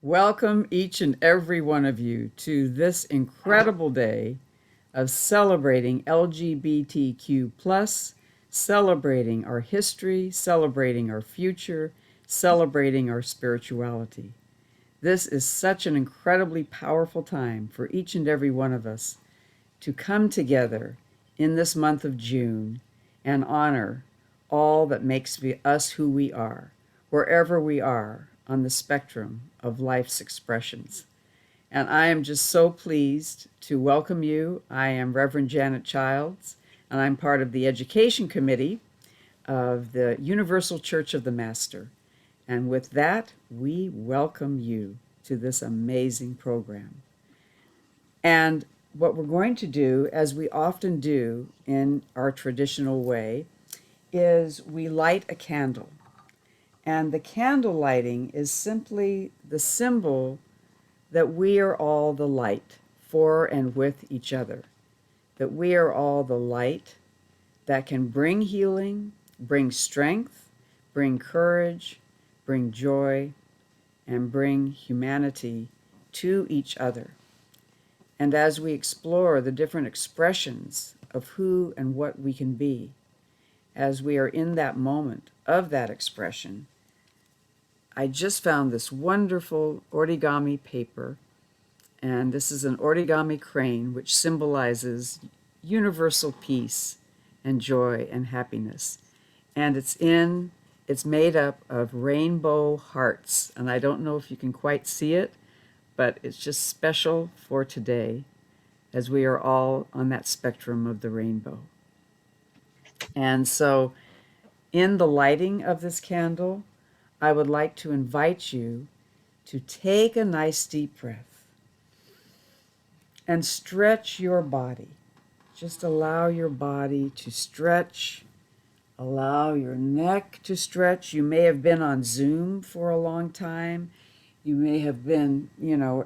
Welcome each and every one of you to this incredible day of celebrating LGBTQ plus, celebrating our history, celebrating our future, celebrating our spirituality. This is such an incredibly powerful time for each and every one of us to come together in this month of June and honor all that makes us who we are, wherever we are on the spectrum of life's expressions. And I am just so pleased to welcome you. I am Reverend Janet Childs, and I'm part of the Education Committee of the Universal Church of the Master. And with that, we welcome you to this amazing program. And what we're going to do, as we often do in our traditional way, is we light a candle. And the candle lighting is simply the symbol that we are all the light for and with each other, that we are all the light that can bring healing, bring strength, bring courage, bring joy, and bring humanity to each other. And as we explore the different expressions of who and what we can be, as we are in that moment of that expression, I just found this wonderful origami paper, and this is an origami crane, which symbolizes universal peace and joy and happiness. And it's made up of rainbow hearts, and I don't know if you can quite see it, but it's just special for today as we are all on that spectrum of the rainbow. And so, in the lighting of this candle, I would like to invite you to take a nice deep breath and stretch your body. Just allow your body to stretch. Allow your neck to stretch. You may have been on Zoom for a long time. You may have been,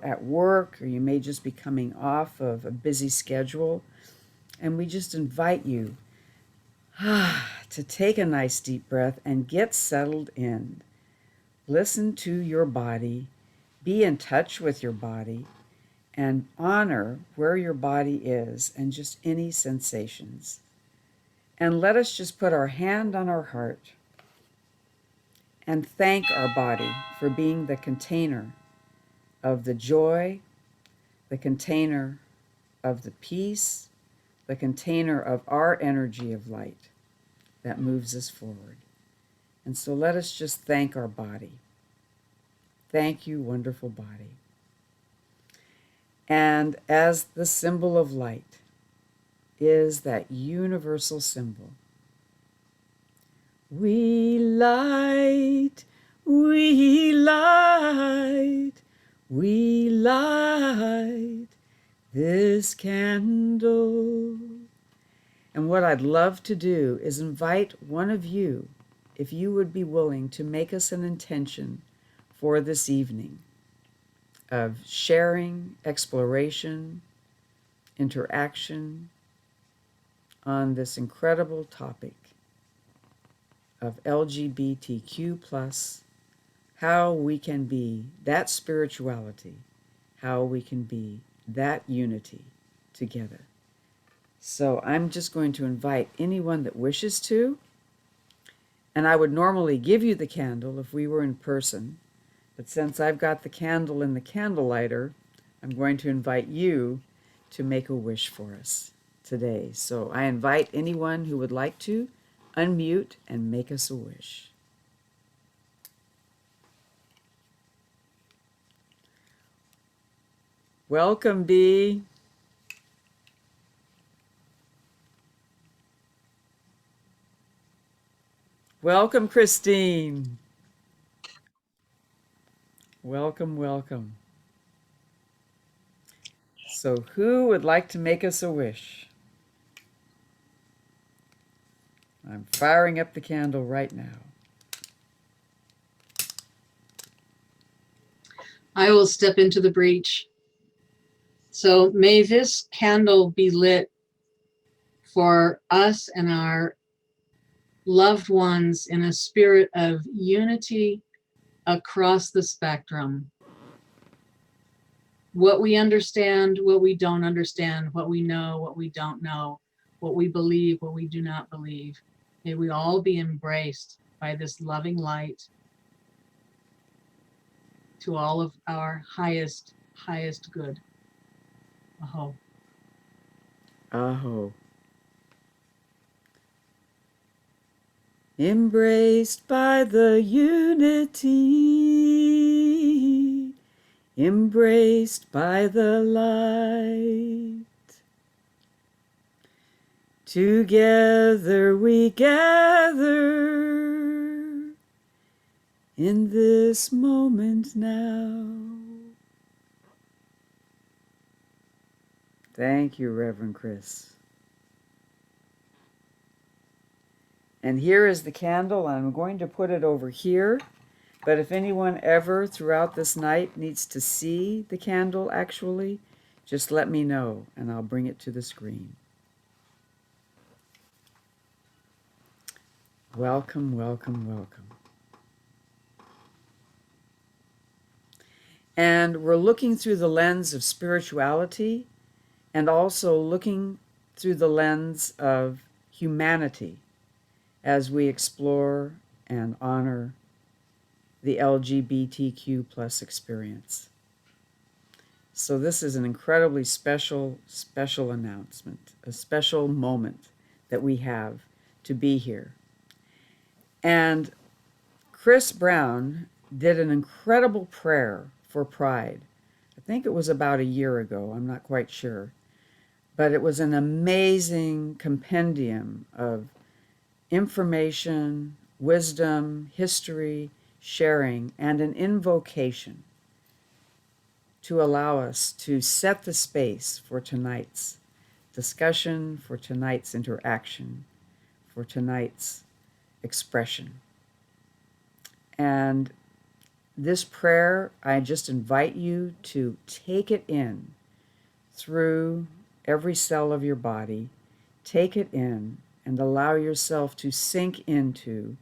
at work, or you may just be coming off of a busy schedule. And we just invite you to take a nice deep breath and get settled in. Listen to your body, be in touch with your body, and honor where your body is and just any sensations. And let us just put our hand on our heart and thank our body for being the container of the joy, the container of the peace, the container of our energy of light that moves us forward. And so let us just thank our body. Thank you, wonderful body. And as the symbol of light is that universal symbol, we light, we light, we light this candle. And what I'd love to do is invite one of you, if you would be willing to make us an intention for this evening of sharing, exploration, interaction on this incredible topic of LGBTQ plus, how we can be that spirituality, how we can be that unity together. So I'm just going to invite anyone that wishes to, and I would normally give you the candle if we were in person, but since I've got the candle in the candle lighter, I'm going to invite you to make a wish for us today. So I invite anyone who would like to unmute and make us a wish. Welcome, Bee. Welcome, Christine. Welcome, welcome. So who would like to make us a wish? I'm firing up the candle right now. I will step into the breach. So may this candle be lit for us and our loved ones in a spirit of unity across the spectrum. what we understand, what we don't understand, what we know, what we don't know, what we believe, what we do not believe. May we all be embraced by this loving light to all of our highest, highest good. Aho. Aho. Embraced by the unity, embraced by the light. Together we gather in this moment now. Thank you, Reverend Chris. And here is the candle. I'm going to put it over here. But if anyone ever throughout this night needs to see the candle actually, just let me know and I'll bring it to the screen. Welcome, welcome, welcome. And we're looking through the lens of spirituality and also looking through the lens of humanity as we explore and honor the LGBTQ plus experience. So this is an incredibly special announcement, a special moment that we have to be here. And Chris Brown did an incredible prayer for Pride. I think it was about a year ago, I'm not quite sure. But it was an amazing compendium of information, wisdom, history, sharing, and an invocation to allow us to set the space for tonight's discussion, for tonight's interaction, for tonight's expression. And this prayer, I just invite you to take it in through every cell of your body, take it in and allow yourself to sink into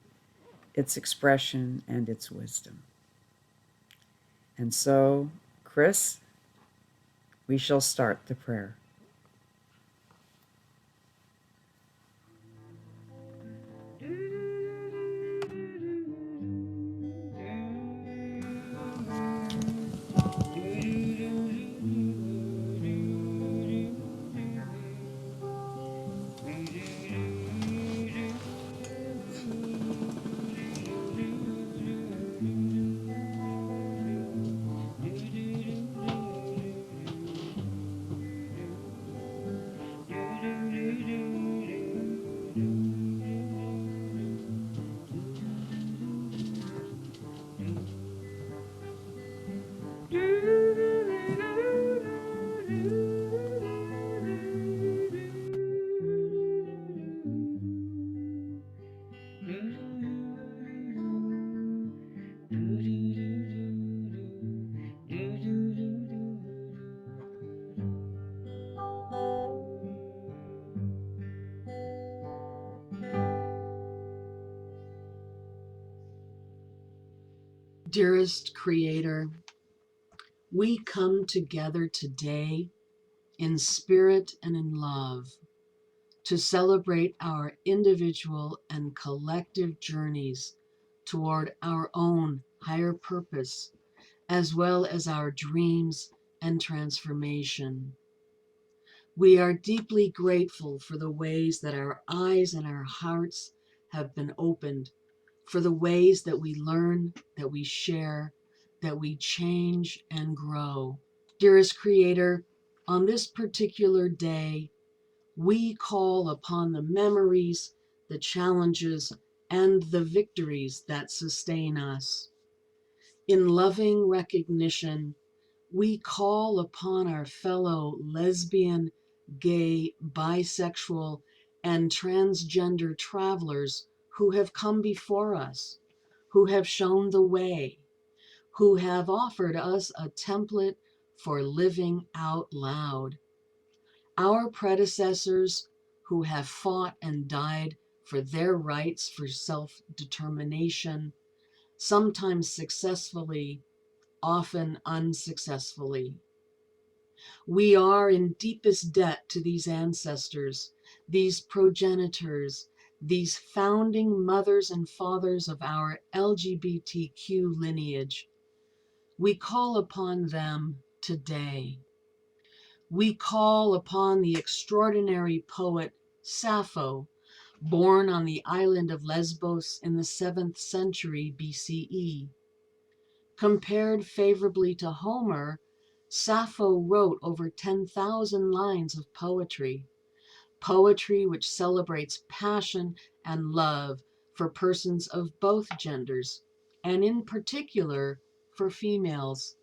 its expression and its wisdom. And so, Chris, we shall start the prayer. Dearest Creator, we come together today in spirit and in love to celebrate our individual and collective journeys toward our own higher purpose, as well as our dreams and transformation. We are deeply grateful for the ways that our eyes and our hearts have been opened, for the ways that we learn, that we share, that we change and grow. Dearest Creator, on this particular day, we call upon the memories, the challenges, and the victories that sustain us. In loving recognition, we call upon our fellow lesbian, gay, bisexual, and transgender travelers who have come before us, who have shown the way, who have offered us a template for living out loud. Our predecessors who have fought and died for their rights for self-determination, sometimes successfully, often unsuccessfully. We are in deepest debt to these ancestors, these progenitors, these founding mothers and fathers of our LGBTQ lineage. We call upon them today. We call upon the extraordinary poet Sappho, born on the island of Lesbos in the 7th century BCE. Compared favorably to Homer, Sappho wrote over 10,000 lines of poetry, poetry which celebrates passion and love for persons of both genders, and in particular for females.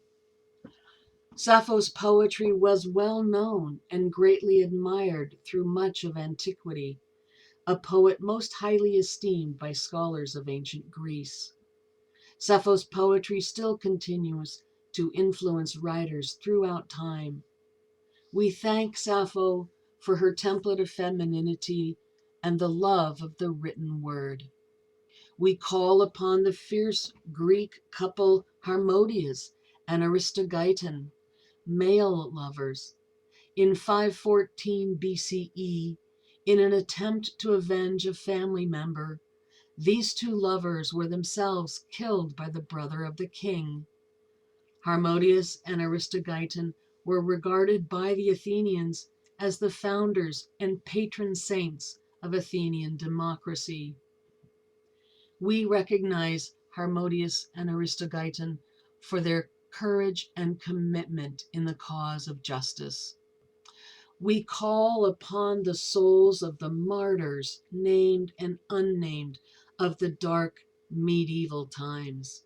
Sappho's poetry was well known and greatly admired through much of antiquity, a poet most highly esteemed by scholars of ancient Greece. Sappho's poetry still continues to influence writers throughout time. We thank Sappho for her template of femininity and the love of the written word. We call upon the fierce Greek couple Harmodius and Aristogeiton, male lovers, in 514 BCE, in an attempt to avenge a family member. These two lovers were themselves killed by the brother of the king. Harmodius and Aristogeiton were regarded by the Athenians as the founders and patron saints of Athenian democracy. We recognize Harmodius and Aristogeiton for their courage and commitment in the cause of justice. We call upon the souls of the martyrs, named and unnamed, of the dark medieval times.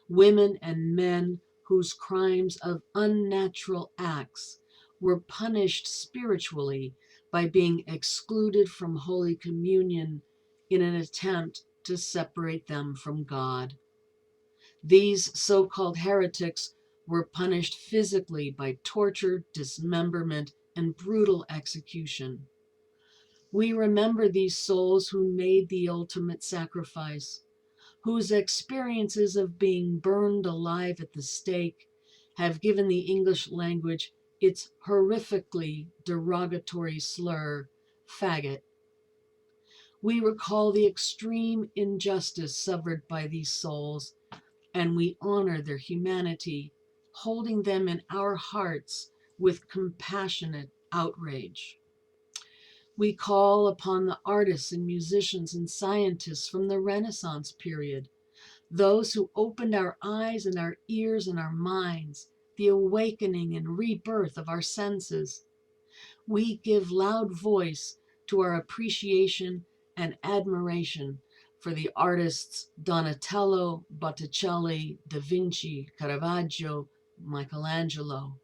Women and men whose crimes of unnatural acts were punished spiritually by being excluded from Holy Communion in an attempt to separate them from God. These so-called heretics were punished physically by torture, dismemberment, and brutal execution. We remember these souls who made the ultimate sacrifice, whose experiences of being burned alive at the stake have given the English language its horrifically derogatory slur, faggot. We recall the extreme injustice suffered by these souls, and we honor their humanity, holding them in our hearts with compassionate outrage. We call upon the artists and musicians and scientists from the Renaissance period, those who opened our eyes and our ears and our minds, the awakening and rebirth of our senses. We give loud voice to our appreciation and admiration for the artists Donatello, Botticelli, Da Vinci, Caravaggio, Michelangelo,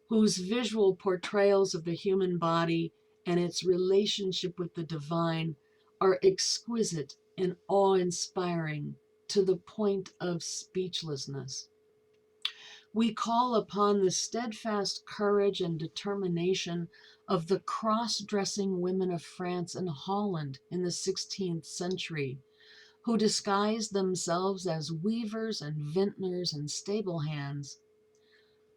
whose visual portrayals of the human body and its relationship with the divine are exquisite and awe-inspiring to the point of speechlessness. We call upon the steadfast courage and determination of the cross-dressing women of France and Holland in the 16th century, who disguised themselves as weavers and vintners and stable hands,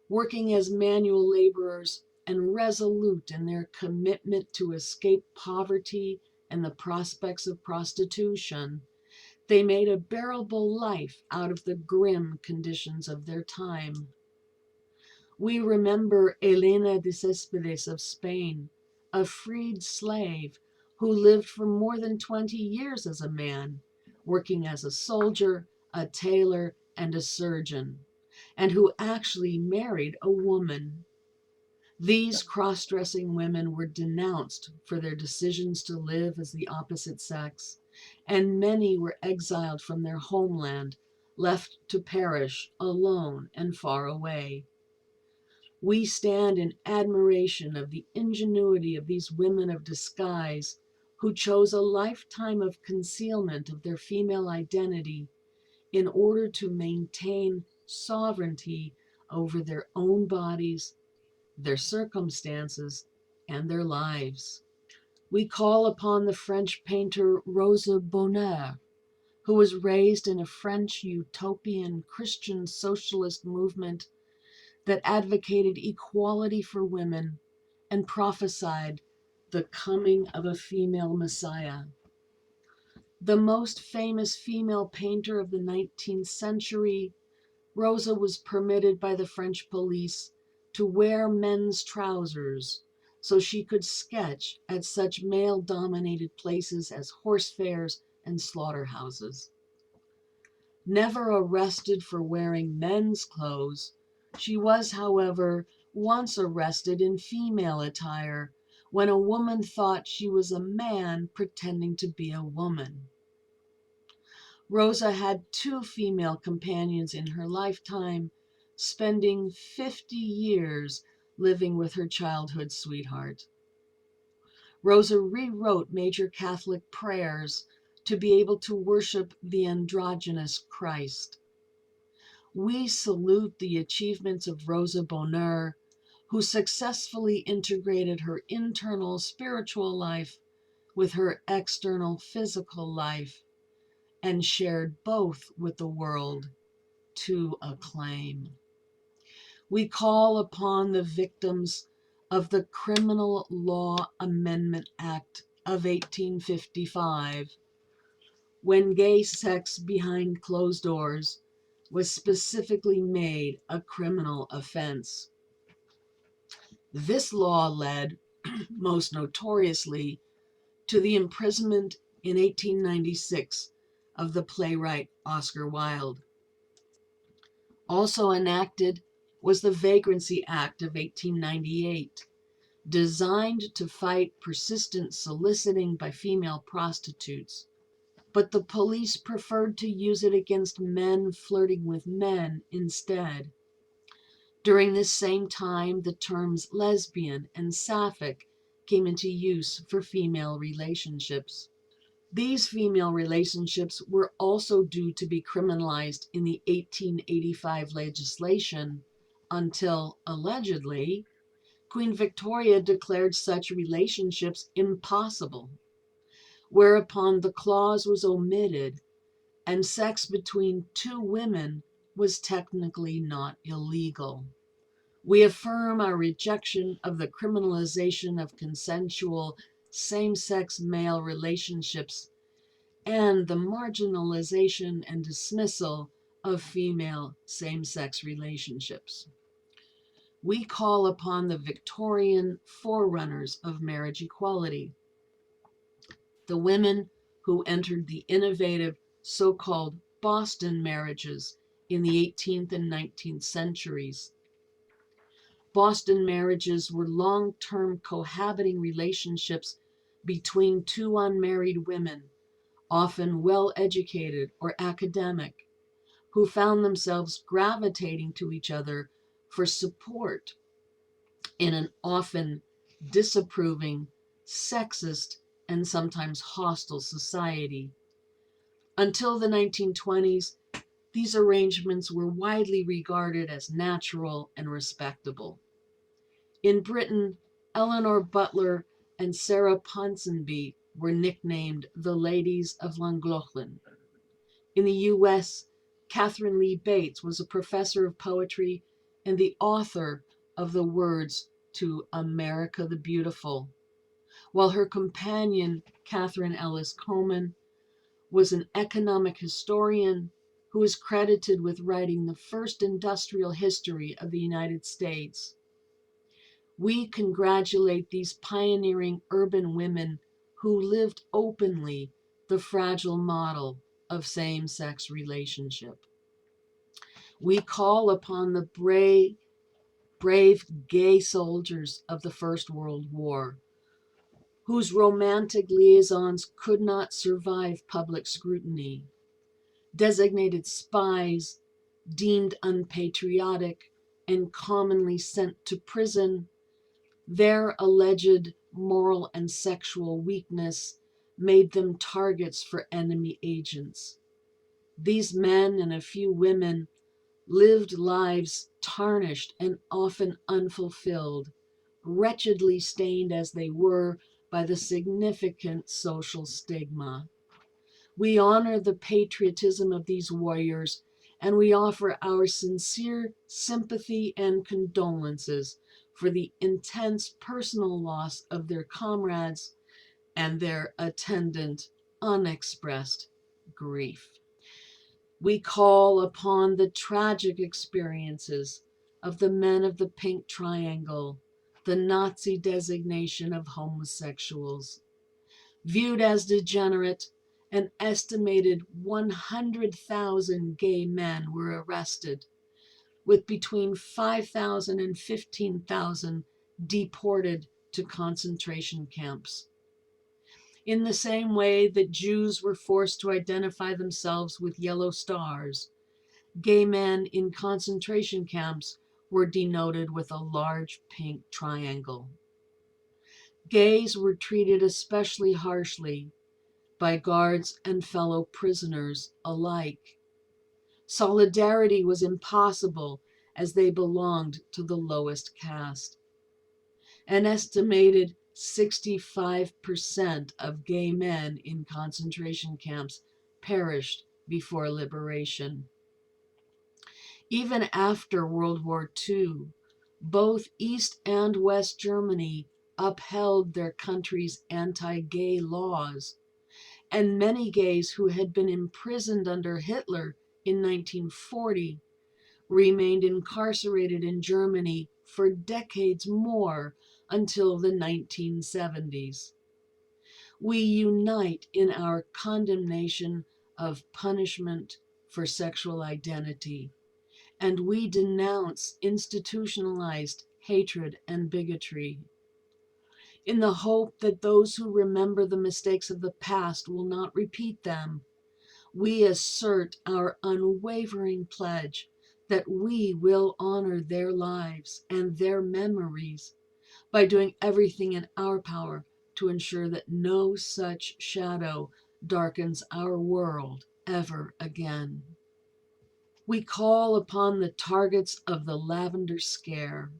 working as manual laborers and resolute in their commitment to escape poverty and the prospects of prostitution. They made a bearable life out of the grim conditions of their time. We remember Elena de Céspedes of Spain, a freed slave who lived for more than 20 years as a man, working as a soldier, a tailor, and a surgeon, and who actually married a woman. These cross-dressing women were denounced for their decisions to live as the opposite sex, and many were exiled from their homeland, left to perish alone and far away. We stand in admiration of the ingenuity of these women of disguise who chose a lifetime of concealment of their female identity in order to maintain sovereignty over their own bodies, their circumstances, and their lives. We call upon the French painter Rosa Bonheur, who was raised in a French utopian Christian socialist movement that advocated equality for women and prophesied the coming of a female messiah. The most famous female painter of the 19th century, Rosa was permitted by the French police to wear men's trousers so she could sketch at such male-dominated places as horse fairs and slaughterhouses. Never arrested for wearing men's clothes, she was, however, once arrested in female attire when a woman thought she was a man pretending to be a woman. Rosa had 2 female companions in her lifetime, spending 50 years living with her childhood sweetheart. Rosa rewrote major Catholic prayers to be able to worship the androgynous Christ. We salute the achievements of Rosa Bonheur, who successfully integrated her internal spiritual life with her external physical life and shared both with the world to acclaim. We call upon the victims of the Criminal Law Amendment Act of 1855, when gay sex behind closed doors was specifically made a criminal offense. This law led, most notoriously, to the imprisonment in 1896 of the playwright Oscar Wilde. Also enacted was the Vagrancy Act of 1898, designed to fight persistent soliciting by female prostitutes. But the police preferred to use it against men flirting with men instead. During this same time, the terms lesbian and sapphic came into use for female relationships. These female relationships were also due to be criminalized in the 1885 legislation until, allegedly, Queen Victoria declared such relationships impossible, whereupon the clause was omitted and sex between 2 women was technically not illegal. We affirm our rejection of the criminalization of consensual same-sex male relationships and the marginalization and dismissal of female same-sex relationships. We call upon the Victorian forerunners of marriage equality, the women who entered the innovative so-called Boston marriages in the 18th and 19th centuries. Boston marriages were long-term cohabiting relationships between 2 unmarried women, often well-educated or academic, who found themselves gravitating to each other for support in an often disapproving, sexist, and sometimes hostile society. Until the 1920s, these arrangements were widely regarded as natural and respectable. In Britain, Eleanor Butler and Sarah Ponsonby were nicknamed the Ladies of Llangollen. In the US, Catherine Lee Bates was a professor of poetry and the author of the words to America the Beautiful, while her companion, Catherine Ellis Coleman, was an economic historian who is credited with writing the first industrial history of the United States. We congratulate these pioneering urban women who lived openly the fragile model of same-sex relationship. We call upon the brave gay soldiers of the First World War, whose romantic liaisons could not survive public scrutiny, designated spies, deemed unpatriotic, and commonly sent to prison. Their alleged moral and sexual weakness made them targets for enemy agents. These men and a few women lived lives tarnished and often unfulfilled, wretchedly stained as they were by the significant social stigma. We honor the patriotism of these warriors and we offer our sincere sympathy and condolences for the intense personal loss of their comrades and their attendant unexpressed grief. We call upon the tragic experiences of the men of the Pink Triangle, the Nazi designation of homosexuals. Viewed as degenerate, an estimated 100,000 gay men were arrested, with between 5,000 and 15,000 deported to concentration camps. In the same way that Jews were forced to identify themselves with yellow stars, gay men in concentration camps were denoted with a large pink triangle. Gays were treated especially harshly by guards and fellow prisoners alike. Solidarity was impossible as they belonged to the lowest caste. An estimated 65% of gay men in concentration camps perished before liberation. Even after World War II, both East and West Germany upheld their country's anti-gay laws, and many gays who had been imprisoned under Hitler in 1940 remained incarcerated in Germany for decades more until the 1970s. We unite in our condemnation of punishment for sexual identity, and we denounce institutionalized hatred and bigotry, in the hope that those who remember the mistakes of the past will not repeat them. We assert our unwavering pledge that we will honor their lives and their memories by doing everything in our power to ensure that no such shadow darkens our world ever again. We call upon the targets of the Lavender Scare,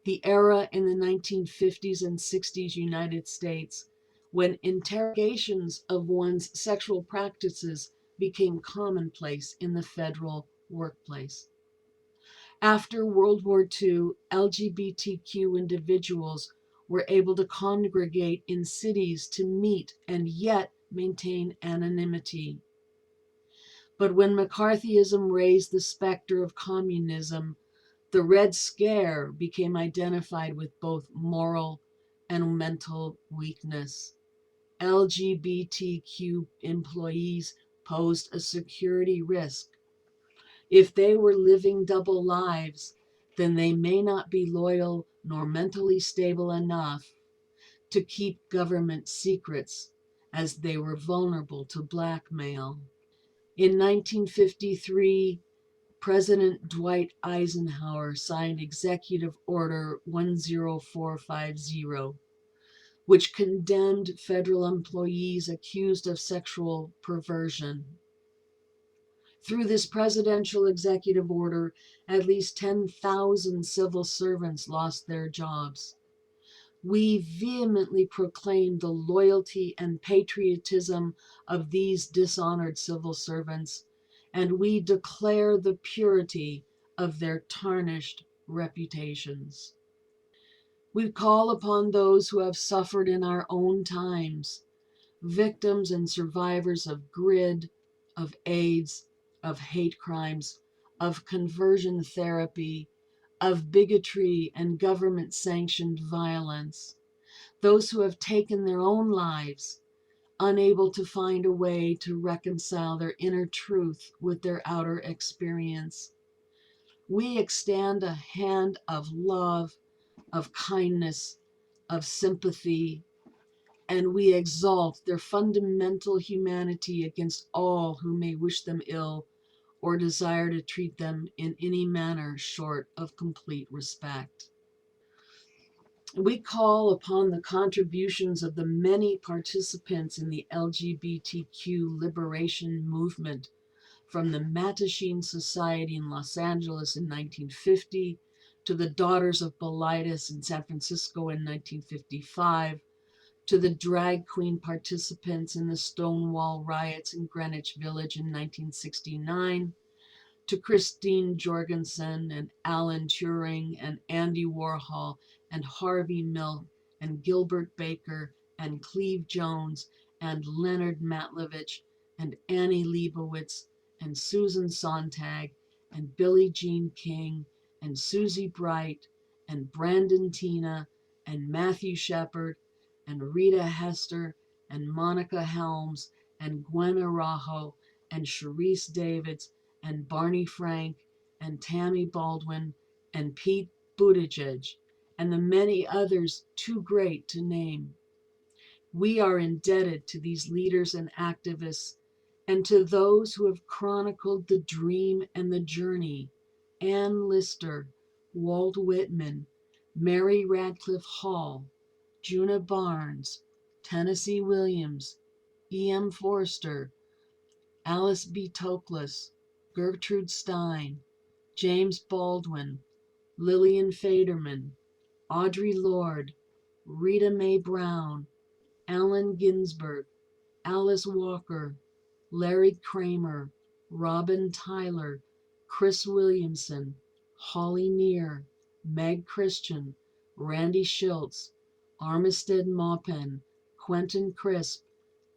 the era in the 1950s and 60s United States when interrogations of one's sexual practices became commonplace in the federal workplace. After World War II, LGBTQ individuals were able to congregate in cities to meet and yet maintain anonymity. But when McCarthyism raised the specter of communism, the Red Scare became identified with both moral and mental weakness. LGBTQ employees posed a security risk. If they were living double lives, then they may not be loyal nor mentally stable enough to keep government secrets, as they were vulnerable to blackmail. In 1953, President Dwight Eisenhower signed Executive Order 10450, which condemned federal employees accused of sexual perversion. Through this presidential executive order, at least 10,000 civil servants lost their jobs. We vehemently proclaim the loyalty and patriotism of these dishonored civil servants, and we declare the purity of their tarnished reputations. We call upon those who have suffered in our own times, victims and survivors of GRID, of AIDS, of hate crimes, of conversion therapy, of bigotry and government-sanctioned violence, those who have taken their own lives, unable to find a way to reconcile their inner truth with their outer experience. We extend a hand of love, of kindness, of sympathy, and we exalt their fundamental humanity against all who may wish them ill or desire to treat them in any manner short of complete respect. We call upon the contributions of the many participants in the LGBTQ liberation movement, from the Mattachine Society in Los Angeles in 1950 to the Daughters of Bilitis in San Francisco in 1955, to the drag queen participants in the Stonewall riots in Greenwich Village in 1969, to Christine Jorgensen and Alan Turing and Andy Warhol and Harvey Milk and Gilbert Baker and Cleve Jones and Leonard Matlovich and Annie Leibovitz and Susan Sontag and Billie Jean King and Susie Bright and Brandon Tina and Matthew Shepard and Rita Hester and Monica Helms and Gwen Arajo and Sharice Davids and Barney Frank and Tammy Baldwin and Pete Buttigieg and the many others too great to name. We are indebted to these leaders and activists and to those who have chronicled the dream and the journey: Ann Lister, Walt Whitman, Mary Radcliffe Hall, Juna Barnes, Tennessee Williams, E.M. Forster, Alice B. Toklas, Gertrude Stein, James Baldwin, Lillian Faderman, Audre Lorde, Rita Mae Brown, Allen Ginsberg, Alice Walker, Larry Kramer, Robin Tyler, Chris Williamson, Holly Near, Meg Christian, Randy Schultz, Armistead Maupin, Quentin Crisp,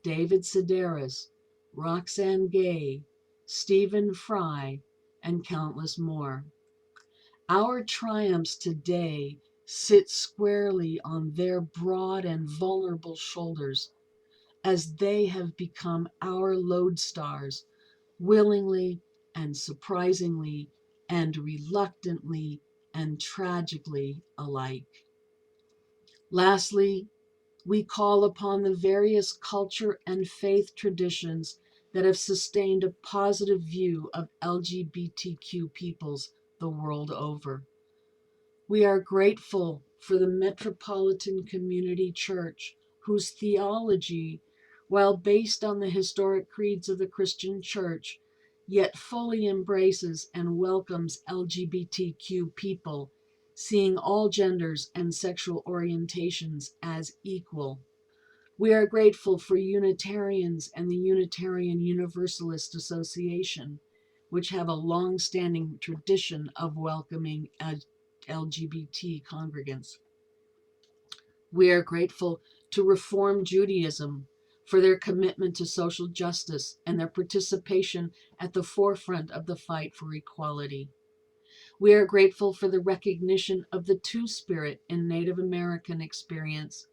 David Sedaris, Roxane Gay, Stephen Fry, and countless more. Our triumphs today sit squarely on their broad and vulnerable shoulders, as they have become our lodestars, willingly and surprisingly and reluctantly and tragically alike. Lastly, we call upon the various culture and faith traditions that have sustained a positive view of LGBTQ peoples the world over. We are grateful for the Metropolitan Community Church, whose theology, while based on the historic creeds of the Christian Church, yet fully embraces and welcomes LGBTQ people, seeing all genders and sexual orientations as equal. We are grateful for Unitarians and the Unitarian Universalist Association, which have a long-standing tradition of welcoming LGBT congregants. We are grateful to Reform Judaism for their commitment to social justice and their participation at the forefront of the fight for equality. We are grateful for the recognition of the Two-Spirit in Native American experience,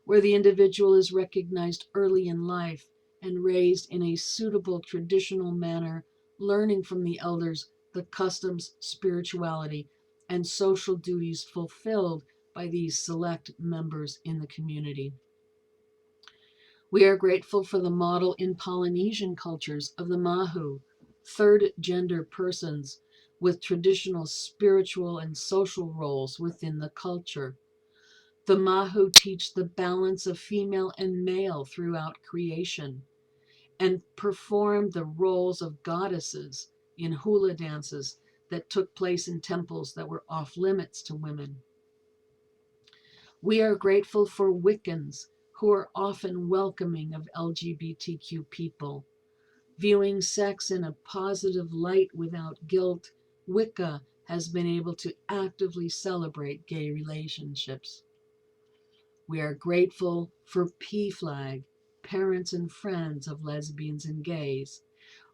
where the individual is recognized early in life and raised in a suitable traditional manner, learning from the elders the customs, spirituality, and social duties fulfilled by these select members in the community. We are grateful for the model in Polynesian cultures of the Mahu, third gender persons with traditional spiritual and social roles within the culture. The Mahu teach the balance of female and male throughout creation and perform the roles of goddesses in hula dances that took place in temples that were off limits to women. We are grateful for Wiccans, who are often welcoming of LGBTQ people. Viewing sex in a positive light without guilt, Wicca has been able to actively celebrate gay relationships. We are grateful for PFLAG, Parents and Friends of Lesbians and Gays,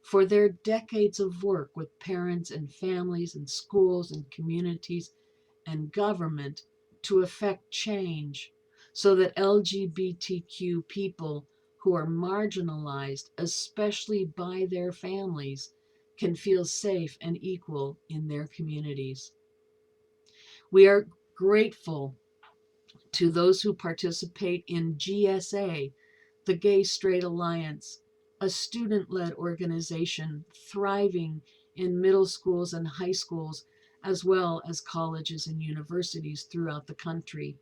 for their decades of work with parents and families and schools and communities and government to effect change so that LGBTQ people who are marginalized, especially by their families, can feel safe and equal in their communities. We are grateful to those who participate in GSA, the Gay Straight Alliance, a student-led organization thriving in middle schools and high schools, as well as colleges and universities throughout the country.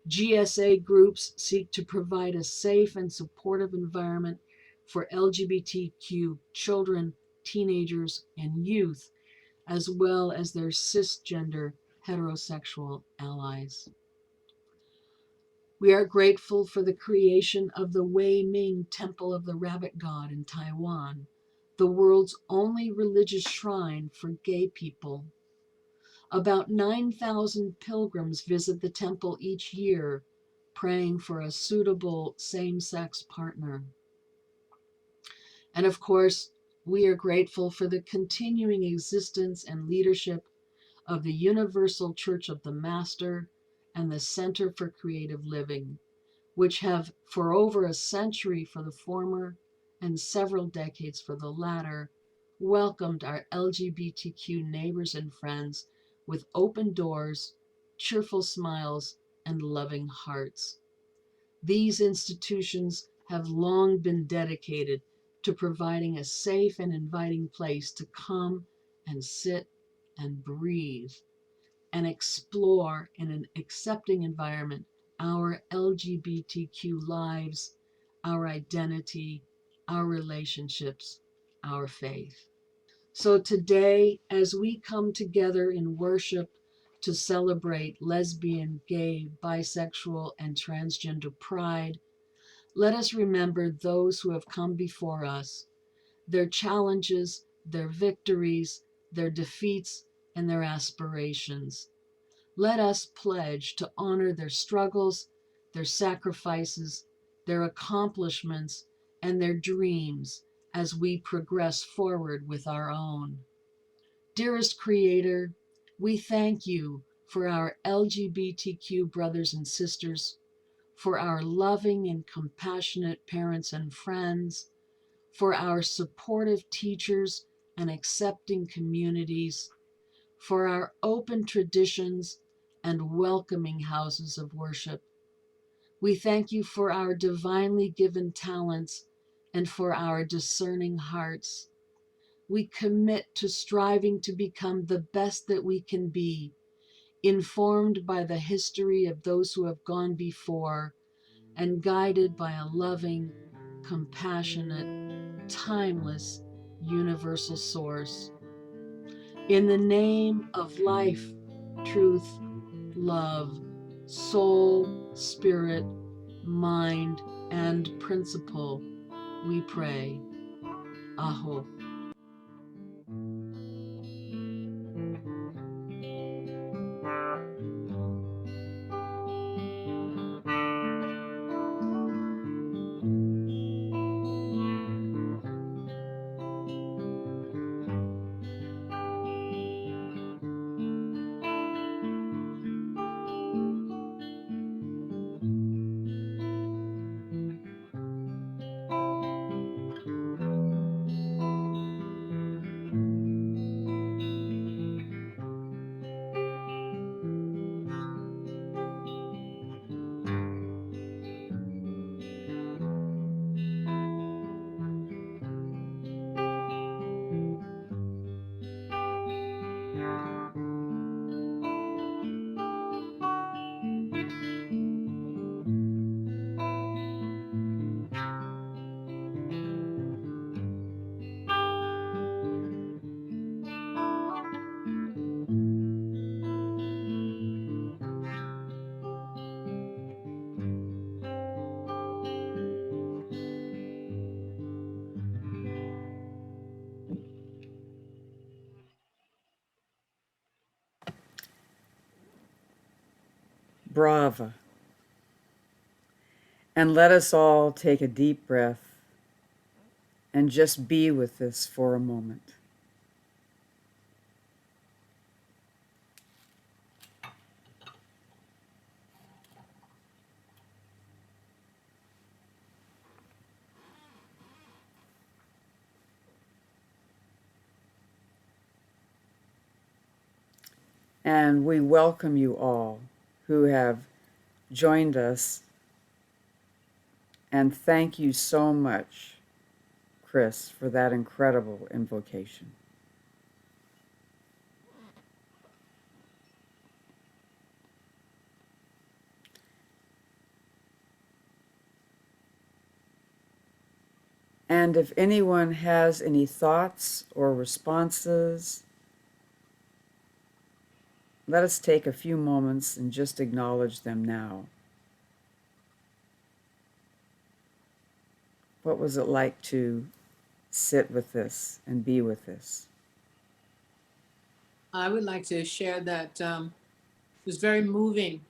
GSA groups seek to provide a safe and supportive environment for LGBTQ children, teenagers, and youth, as well as their cisgender heterosexual allies. We are grateful for the creation of the Wei Ming Temple of the Rabbit God in Taiwan, the world's only religious shrine for gay people. About 9,000 pilgrims visit the temple each year, praying for a suitable same-sex partner. And of course, we are grateful for the continuing existence and leadership of the Universal Church of the Master and the Center for Creative Living, which have for over a century for the former and several decades for the latter, welcomed our LGBTQ neighbors and friends with open doors, cheerful smiles, and loving hearts. These institutions have long been dedicated to providing a safe and inviting place to come and sit and breathe and explore in an accepting environment our LGBTQ lives, our identity, our relationships, our faith. So today, as we come together in worship to celebrate lesbian, gay, bisexual, and transgender pride, let us remember those who have come before us, their challenges, their victories, their defeats, and their aspirations. Let us pledge to honor their struggles, their sacrifices, their accomplishments, and their dreams as we progress forward with our own. Dearest Creator, we thank you for our LGBTQ brothers and sisters, for our loving and compassionate parents and friends, for our supportive teachers and accepting communities, for our open traditions and welcoming houses of worship. We thank you for our divinely given talents and for our discerning hearts. We commit to striving to become the best that we can be, informed by the history of those who have gone before and guided by a loving, compassionate, timeless, universal source. In the name of life, truth, love, soul, spirit, mind, and principle, we pray. Aho. Brava. And let us all take a deep breath and just be with this for a moment. And we welcome you all who have joined us. And thank you so much, Chris, for that incredible invocation. And if anyone has any thoughts or responses, let us take a few moments and just acknowledge them now. What was it like to sit with this and be with this? I would like to share that it was very moving,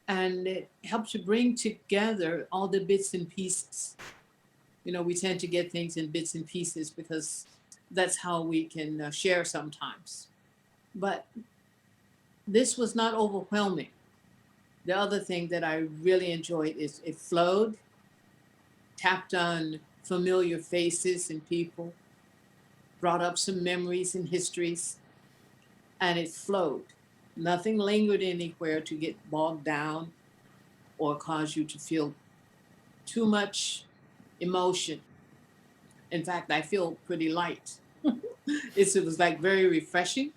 and it helped to bring together all the bits and pieces. You know, we tend to get things in bits and pieces because that's how we can share sometimes. But this was not overwhelming. The other thing that I really enjoyed is it flowed, tapped on familiar faces and people, brought up some memories and histories, and it flowed. Nothing lingered anywhere to get bogged down or cause you to feel too much emotion. In fact, I feel pretty light. It was like very refreshing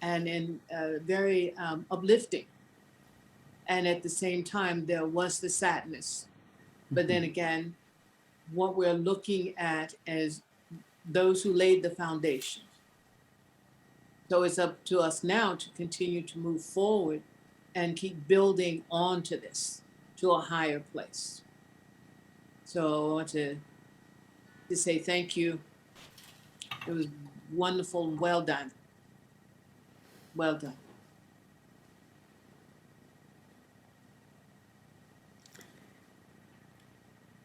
and very uplifting. And at the same time, there was the sadness. But then again, what we're looking at as those who laid the foundation. So it's up to us now to continue to move forward and keep building onto this to a higher place. So I want to say thank you. It was wonderful and well done. Well done.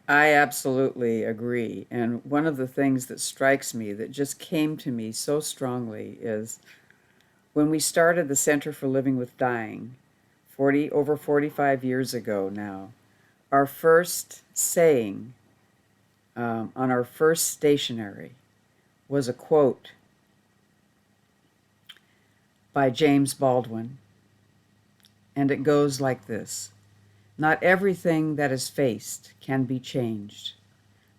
I absolutely agree. And one of the things that strikes me that just came to me so strongly is when we started the Center for Living with Dying over 45 years ago now, our first saying on our first stationery was a quote by James Baldwin. And it goes like this: not everything that is faced can be changed,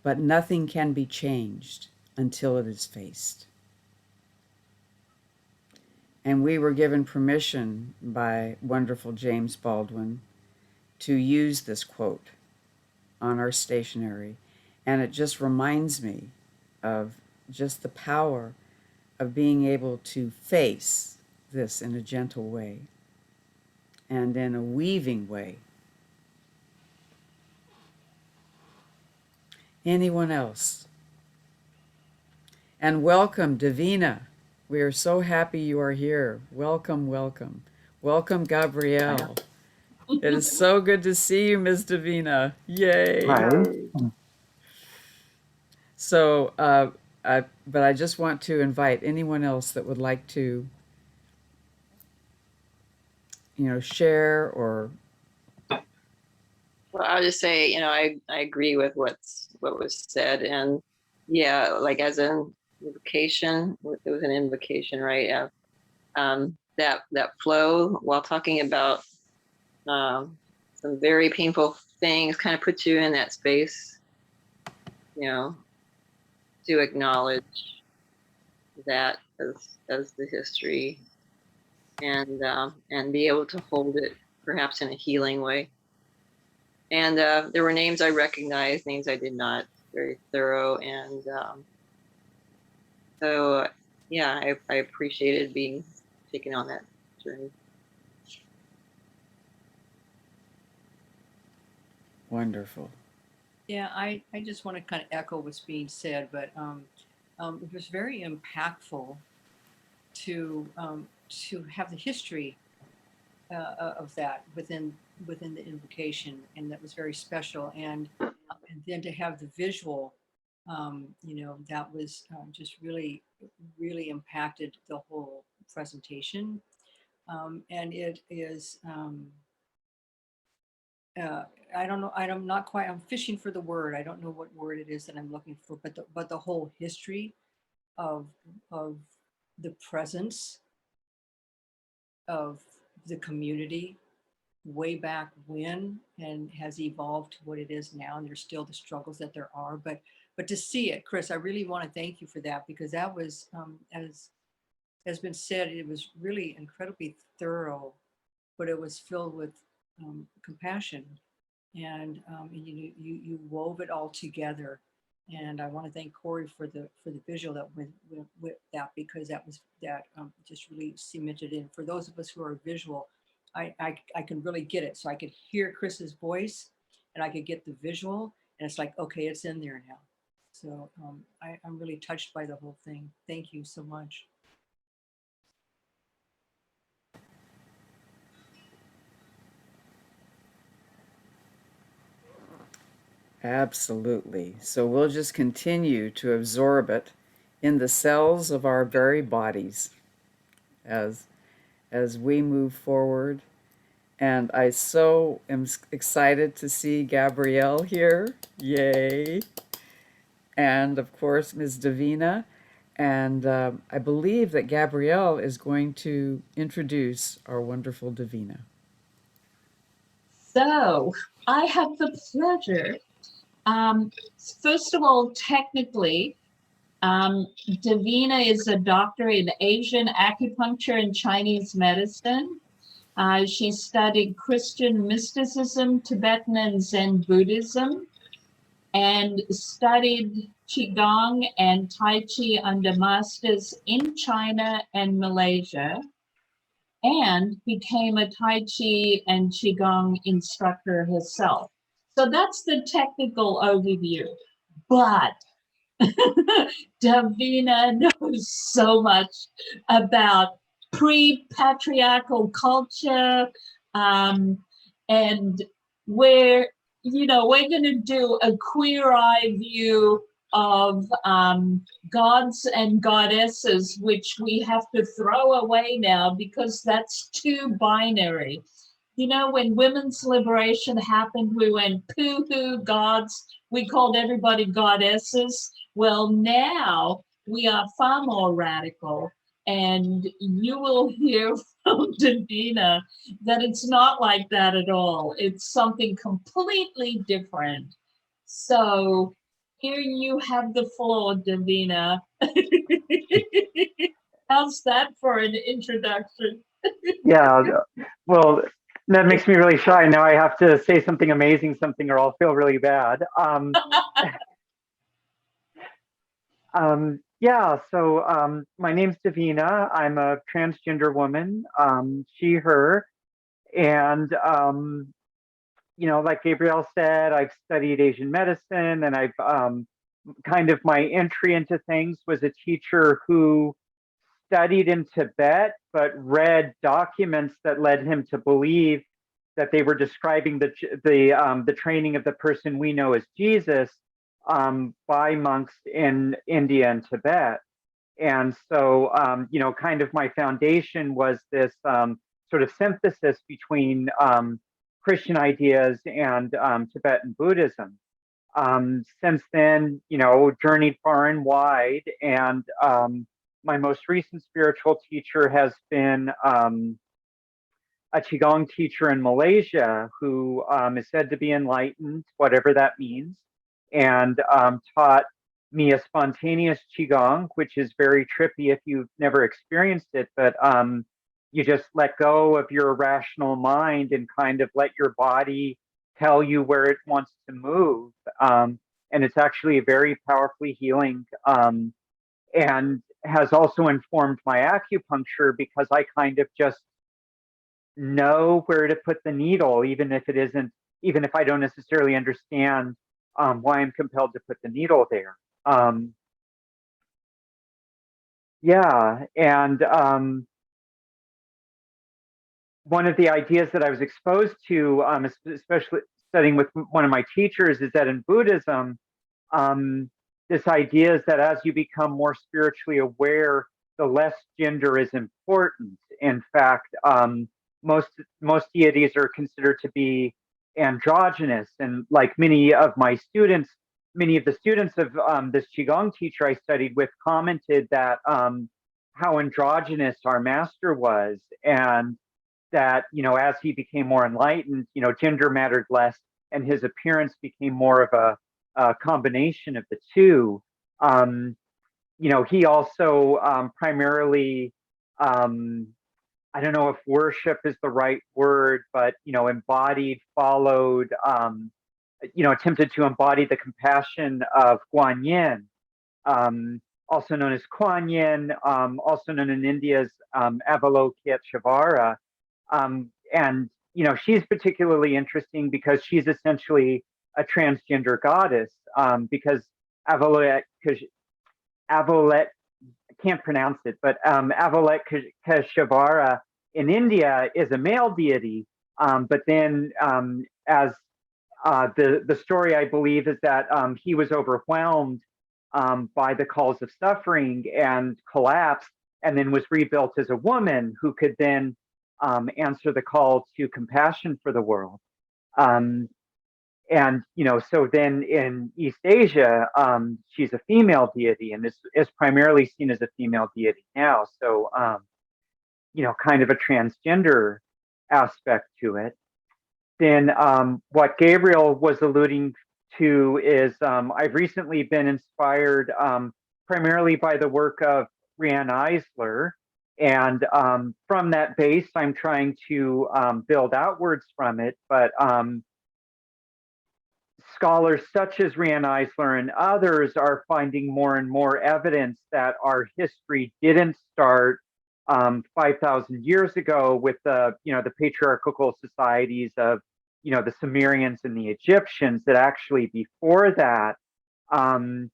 but nothing can be changed until it is faced. And we were given permission by wonderful James Baldwin to use this quote on our stationery. And it just reminds me of just the power of being able to face this in a gentle way and in a weaving way. Anyone else? And welcome, Davina. We are so happy you are here. Welcome, welcome. Welcome, Gabrielle. It is so good to see you, Ms. Davina. Yay. Hi. So, but I just want to invite anyone else that would like to, share or. Well, I'll just say, I agree with what was said, and yeah, like as an invocation, it was an invocation, right? That flow while talking about some very painful things kind of puts you in that space, to acknowledge that as the history and be able to hold it perhaps in a healing way. And there were names I recognized, names I did not. Very thorough, and so yeah, I appreciated being taken on that journey. Wonderful. Yeah, I just want to kind of echo what's being said, but it was very impactful to have the history of that within the invocation, and that was very special. And then to have the visual, that was just really impacted the whole presentation. And it is. I don't know. I'm not quite. I'm fishing for the word. I don't know what word it is that I'm looking for. But the whole history of of the presence of the community way back when, and has evolved to what it is now. And there's still the struggles that there are. But to see it, Chris, I really want to thank you for that, because that was, as has been said, it was really incredibly thorough, but it was filled with compassion, and you wove it all together. And I want to thank Corey for the visual that went with that, because that just really cemented in. For those of us who are visual, I can really get it. So I could hear Chris's voice, and I could get the visual, and it's like, okay, it's in there now. So I'm really touched by the whole thing. Thank you so much. Absolutely. So we'll just continue to absorb it in the cells of our very bodies as we move forward. And I so am excited to see Gabrielle here. Yay. And of course, Ms. Davina. And I believe that Gabrielle is going to introduce our wonderful Davina. So I have the pleasure. First of all, technically, Davina is a doctor in Asian Acupuncture and Chinese medicine. She studied Christian mysticism, Tibetan and Zen Buddhism, and studied Qigong and Tai Chi under masters in China and Malaysia, and became a Tai Chi and Qigong instructor herself. So that's the technical overview. But Davina knows so much about pre-patriarchal culture, and we're going to do a queer eye view of gods and goddesses, which we have to throw away now because that's too binary. When women's liberation happened, we went poo-hoo gods. We called everybody goddesses. Well, now we are far more radical. And you will hear from Davina that it's not like that at all. It's something completely different. So here you have the floor, Davina. How's that for an introduction? Yeah, well, that makes me really shy. Now I have to say something amazing, or I'll feel really bad. Yeah, so my name's Davina. I'm a transgender woman, she, her. And, like Gabrielle said, I've studied Asian medicine, and I've kind of my entry into things was a teacher who studied in Tibet, but read documents that led him to believe that they were describing the training of the person we know as Jesus by monks in India and Tibet. And so, kind of my foundation was this sort of synthesis between Christian ideas and Tibetan Buddhism. Since then, journeyed far and wide, and my most recent spiritual teacher has been a Qigong teacher in Malaysia who is said to be enlightened, whatever that means, and taught me a spontaneous Qigong, which is very trippy if you've never experienced it, but you just let go of your rational mind and kind of let your body tell you where it wants to move. And it's actually a very powerfully healing, and has also informed my acupuncture because I kind of just know where to put the needle, even if I don't necessarily understand why I'm compelled to put the needle there. Yeah, and one of the ideas that I was exposed to, especially studying with one of my teachers, is that in Buddhism, this idea is that as you become more spiritually aware, the less gender is important. In fact, most deities are considered to be androgynous, and like many of the students of this Qigong teacher I studied with commented that how androgynous our master was, and that as he became more enlightened, gender mattered less, and his appearance became more of a combination of the two. He also primarily, I don't know if worship is the right word, but embodied, followed, attempted to embody the compassion of Guan Yin, also known as Kuan Yin, also known in India as Avalokiteshvara. And she's particularly interesting because she's essentially a transgender goddess, because Avolet, I can't pronounce it, but Avalokiteshvara in India is a male deity. But then, as the story I believe is that he was overwhelmed by the calls of suffering and collapsed, and then was rebuilt as a woman who could then answer the call to compassion for the world. And so then in East Asia, she's a female deity, and is primarily seen as a female deity now. So kind of a transgender aspect to it. Then what Gabrielle was alluding to is I've recently been inspired primarily by the work of Riane Eisler. And from that base, I'm trying to build outwards from it. But scholars such as Riane Eisler and others are finding more and more evidence that our history didn't start 5,000 years ago with the patriarchal societies of the Sumerians and the Egyptians, that actually before that, and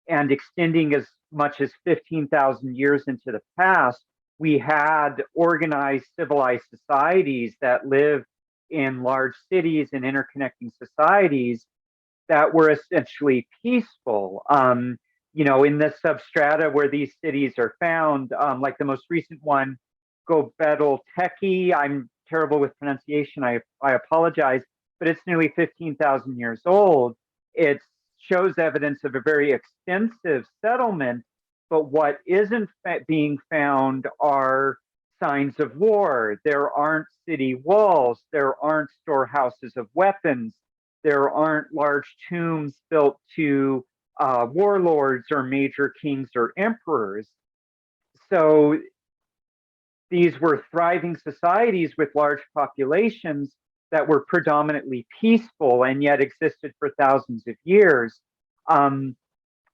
extending as much as 15,000 years into the past, we had organized civilized societies that lived in large cities and interconnecting societies that were essentially peaceful. In the substrata where these cities are found, like the most recent one, Göbekli Tepe, I'm terrible with pronunciation, I apologize, but it's nearly 15,000 years old. It shows evidence of a very extensive settlement, but what isn't being found are signs of war. There aren't city walls, there aren't storehouses of weapons, there aren't large tombs built to warlords or major kings or emperors. So these were thriving societies with large populations that were predominantly peaceful and yet existed for thousands of years. And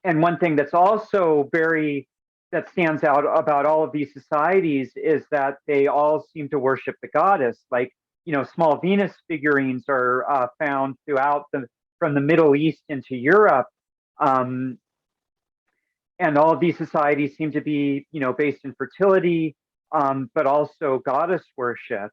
one thing that's also that stands out about all of these societies is that they all seem to worship the goddess. Like, small Venus figurines are found throughout from the Middle East into Europe. And all of these societies seem to be, based in fertility, but also goddess worship.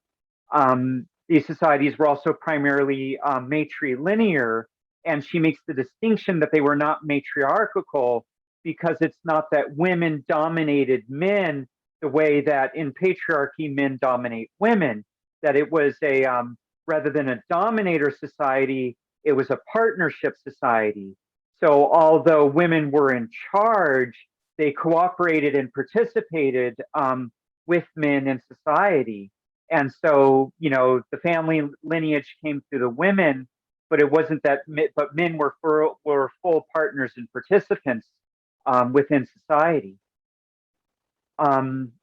These societies were also primarily matrilinear, and she makes the distinction that they were not matriarchal because it's not that women dominated men the way that in patriarchy men dominate women, that it was rather than a dominator society, it was a partnership society. So although women were in charge, they cooperated and participated with men in society. And so, the family lineage came through the women, but it wasn't that, but men were full partners and participants within society. And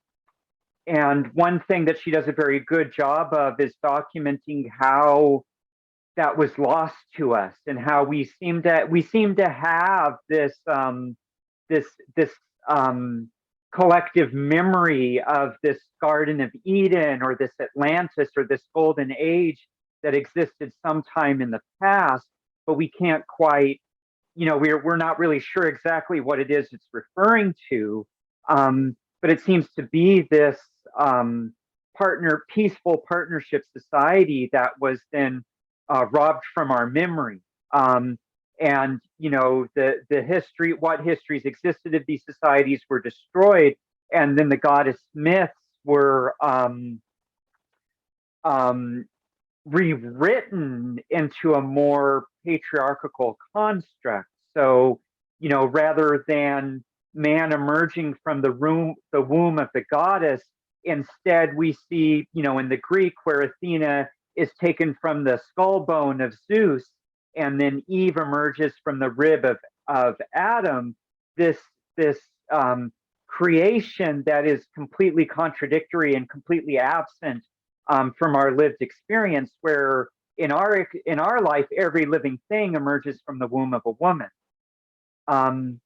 one thing that she does a very good job of is documenting how that was lost to us, and how we seem to have this collective memory of this Garden of Eden or this Atlantis or this golden age that existed sometime in the past, but we can't quite, we're not really sure exactly what it is it's referring to. But it seems to be this peaceful partnership society that was then robbed from our memory. And the history, what histories existed of these societies were destroyed, and then the goddess myths were rewritten into a more patriarchal construct. So rather than man emerging from the womb of the goddess, instead we see in the Greek where Athena is taken from the skull bone of Zeus, and then Eve emerges from the rib of Adam, this creation that is completely contradictory and completely absent from our lived experience, where in our life every living thing emerges from the womb of a woman. And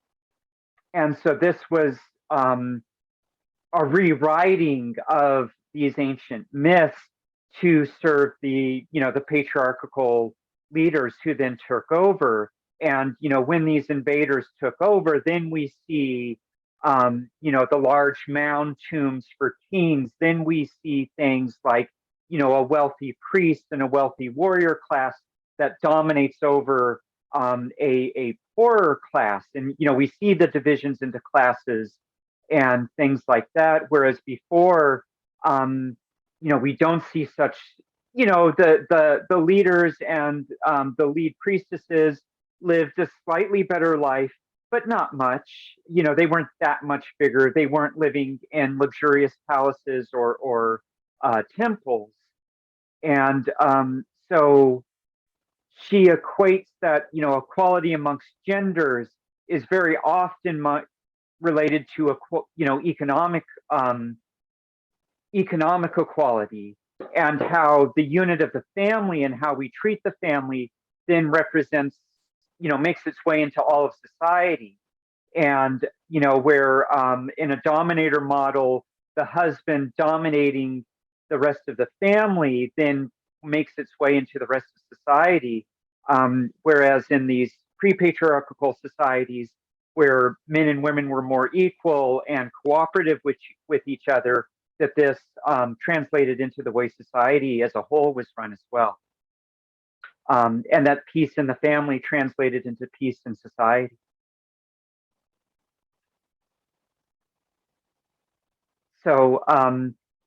so this was a rewriting of these ancient myths to serve the patriarchal leaders who then took over. And, when these invaders took over, then we see, the large mound tombs for kings. Then we see things like, a wealthy priest and a wealthy warrior class that dominates over a poorer class. And, we see the divisions into classes and things like that. Whereas before, we don't see such, the leaders and the lead priestesses lived a slightly better life, but not much. They weren't that much bigger. They weren't living in luxurious palaces or temples. And so she equates that, equality amongst genders is very often related to economic equality, and how the unit of the family and how we treat the family then represents, makes its way into all of society. And, where in a dominator model, the husband dominating the rest of the family then makes its way into the rest of society. Whereas in these pre-patriarchal societies, where men and women were more equal and cooperative with each other, that this translated into the way society as a whole was run as well. And that peace in the family translated into peace in society. So,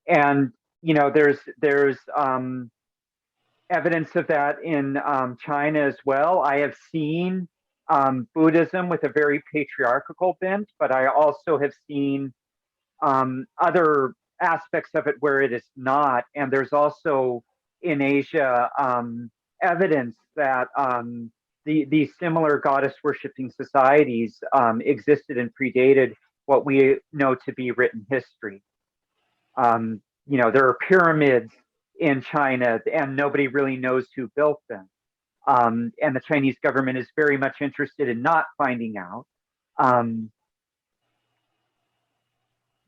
and there's evidence of that in China as well. I have seen Buddhism with a very patriarchal bent, but I also have seen other aspects of it where it is not. And there's also in Asia evidence that these similar goddess worshipping societies existed and predated what we know to be written history. There are pyramids in China, and nobody really knows who built them. And the Chinese government is very much interested in not finding out.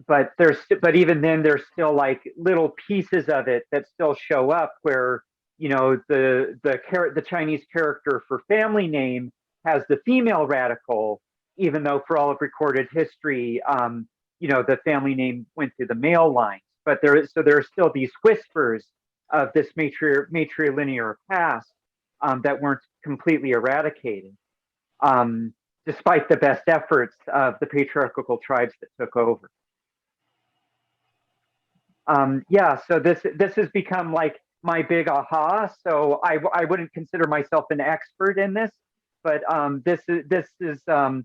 But even then, there's still like little pieces of it that still show up where, the Chinese character for family name has the female radical, even though for all of recorded history, the family name went through the male lines. But there are still these whispers of this matrilinear past that weren't completely eradicated, despite the best efforts of the patriarchal tribes that took over. So this has become like my big aha. So I wouldn't consider myself an expert in this, but this is a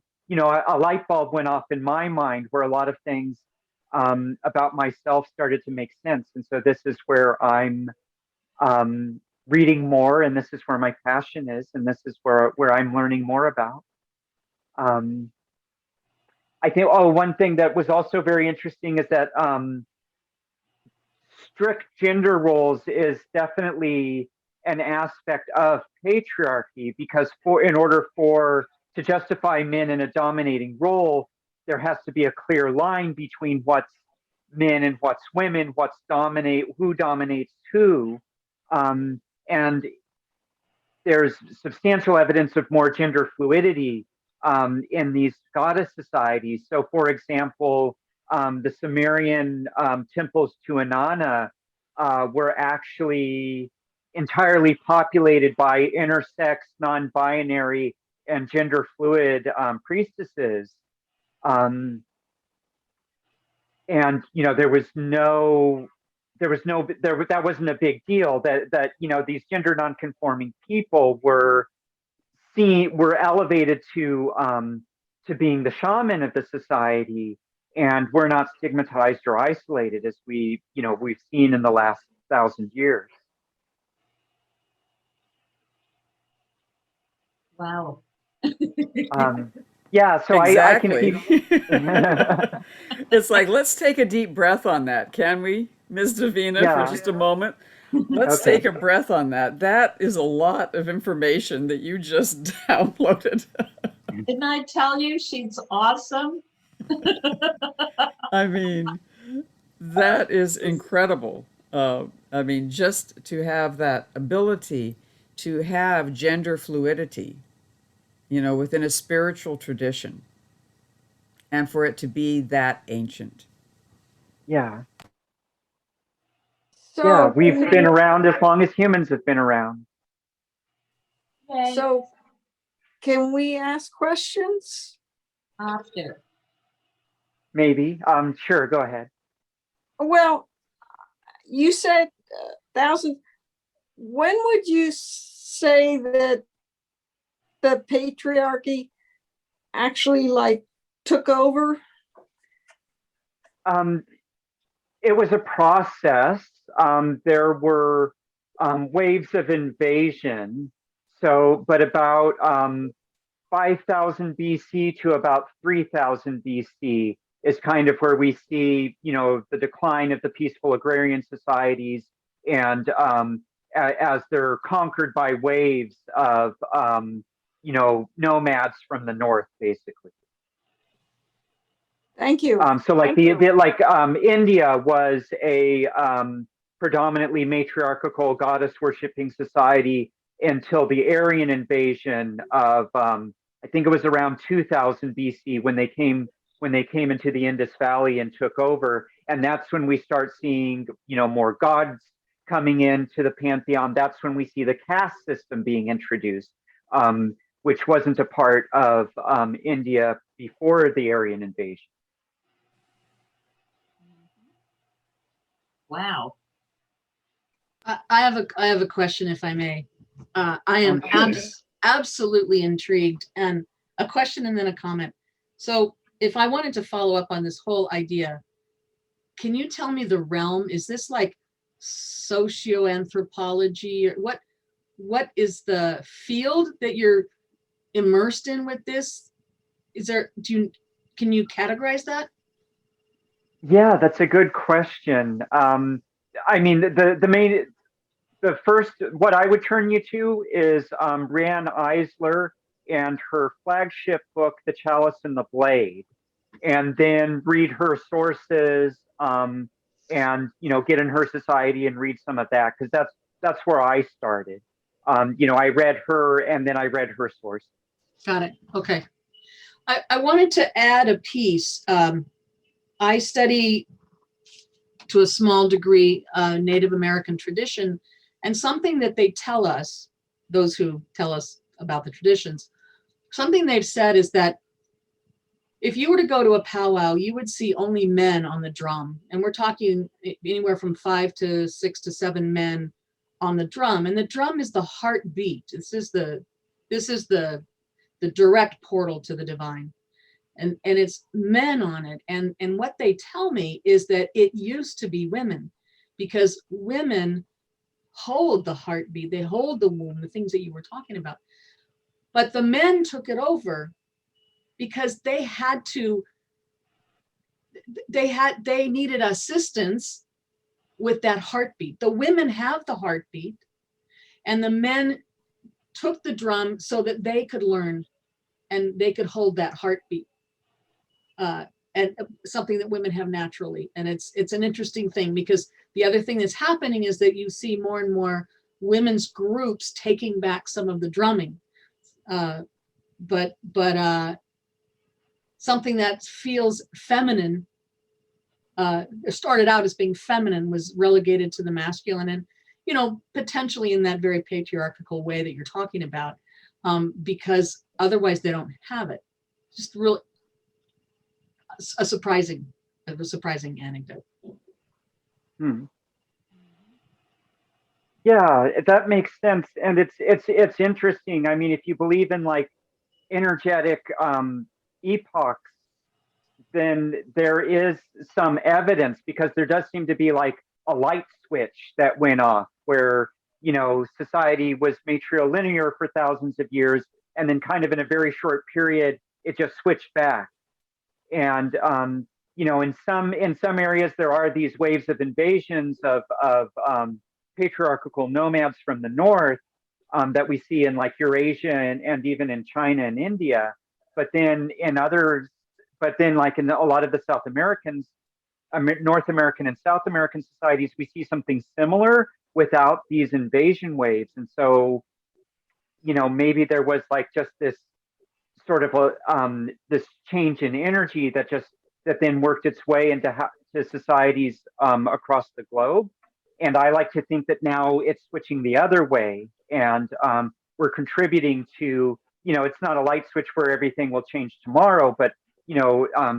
light bulb went off in my mind where a lot of things about myself started to make sense. And so this is where I'm reading more, and this is where my passion is, and this is where I'm learning more about. I think, one thing that was also very interesting is that strict gender roles is definitely an aspect of patriarchy, because in order to justify men in a dominating role, there has to be a clear line between what's men and what's women, who dominates who. And there's substantial evidence of more gender fluidity in these goddess societies. So, for example, the Sumerian temples to Inanna were actually entirely populated by intersex, non-binary, and gender fluid priestesses. And that wasn't a big deal, that these gender non-conforming people were elevated to being the shaman of the society, and were not stigmatized or isolated as we've seen in the last 1,000 years. Wow. So exactly. I can keep. It's like, let's take a deep breath on that, can we, Ms. Davina, for just a moment? Let's Okay. take a breath on that. That is a lot of information that you just downloaded. Didn't I tell you she's awesome? I mean, that is incredible. Just to have that ability to have gender fluidity within a spiritual tradition, and for it to be that ancient. Yeah. So Yeah, can we've we- been around as long as humans have been around. Okay, So can we ask questions? after. Maybe. Sure, go ahead. Well, you said 1,000. When would you say that the patriarchy actually like took over? It was a process. There were waves of invasion. So, but about 5,000 BC to about 3,000 BC is kind of where we see, the decline of the peaceful agrarian societies, and as they're conquered by waves of, nomads from the north, basically. Thank you. So like Thank you. India was a predominantly matriarchal goddess worshipping society until the Aryan invasion of I think it was around 2000 BC when they came into the Indus Valley and took over, and that's when we start seeing more gods coming into the pantheon. That's when we see the caste system being introduced, which wasn't a part of India before the Aryan invasion. Wow. I have a question, if I may. I am Sure. absolutely intrigued, and a question and then a comment. So if I wanted to follow up on this whole idea, can you tell me the realm? Is this like socioanthropology, or what is the field that you're immersed in with this? Can you categorize that? Yeah, that's a good question. I mean, the first, what I would turn you to is Riane Eisler and her flagship book, The Chalice and the Blade, and then read her sources, and get in her society and read some of that, because that's where I started. I read her and then I read her sources. Got it. Okay. I wanted to add a piece. I study to a small degree Native American tradition, and something that they tell us, those who tell us about the traditions, something they've said is that if you were to go to a powwow, you would see only men on the drum, and we're talking anywhere from 5 to 6 to 7 men on the drum, and the drum is the heartbeat. This is the direct portal to the divine. And it's men on it. And what they tell me is that it used to be women, because women hold the heartbeat, they hold the womb, the things that you were talking about. But the men took it over because they needed assistance with that heartbeat. The women have the heartbeat, and the men took the drum so that they could learn and they could hold that heartbeat. And something that women have naturally. And it's an interesting thing, because the other thing that's happening is that you see more and more women's groups taking back some of the drumming. But something that feels feminine, started out as being feminine, was relegated to the masculine, and potentially in that very patriarchal way that you're talking about, because otherwise they don't have it. Just really a surprising anecdote. Yeah, that makes sense, and it's interesting. I mean, if you believe in like energetic epochs, then there is some evidence, because there does seem to be like a light switch that went off where society was matrilinear for thousands of years, and then kind of in a very short period it just switched back. And in some areas there are these waves of invasions of patriarchal nomads from the north, that we see in like Eurasia and even in China and India. But then like in a lot of the North American and South American societies, we see something similar without these invasion waves. And so, maybe there was like just this sort of this change in energy that then worked its way into to societies across the globe. And I like to think that now it's switching the other way, and we're contributing to, it's not a light switch where everything will change tomorrow, but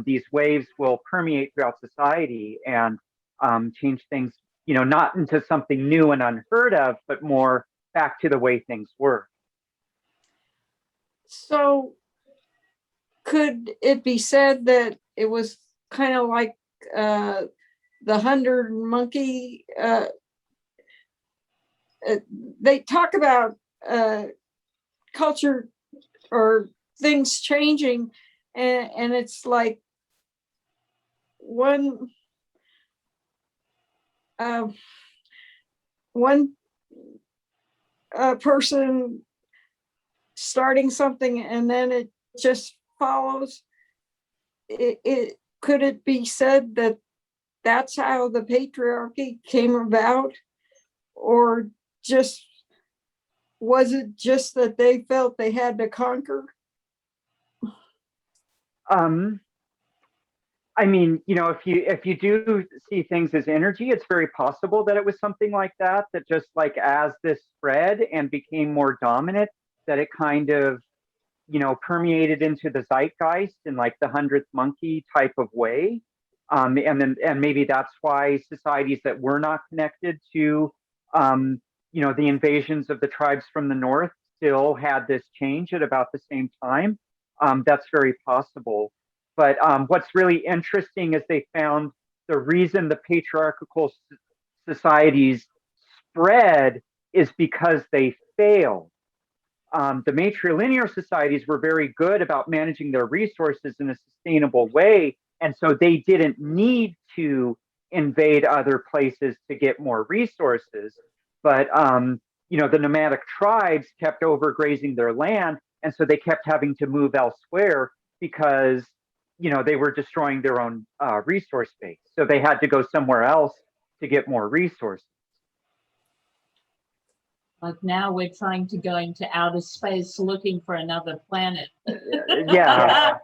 these waves will permeate throughout society and change things, not into something new and unheard of, but more back to the way things were. So could it be said that it was kind of like the 100 monkey? They talk about culture or things changing, and it's like one person starting something and then it just follows. Could it be said that that's how the patriarchy came about, or just was it just that they felt they had to conquer? I mean, if you do see things as energy, it's very possible that it was something like that just like as this spread and became more dominant, that it kind of, permeated into the zeitgeist in like the 100th monkey type of way. And maybe that's why societies that were not connected to, the invasions of the tribes from the north still had this change at about the same time. That's very possible. But what's really interesting is they found the reason the patriarchal societies spread is because they failed. The matrilineal societies were very good about managing their resources in a sustainable way, and so they didn't need to invade other places to get more resources. But the nomadic tribes kept overgrazing their land, and so they kept having to move elsewhere because they were destroying their own resource base. So they had to go somewhere else to get more resources. Like now we're trying to go into outer space looking for another planet. Yeah.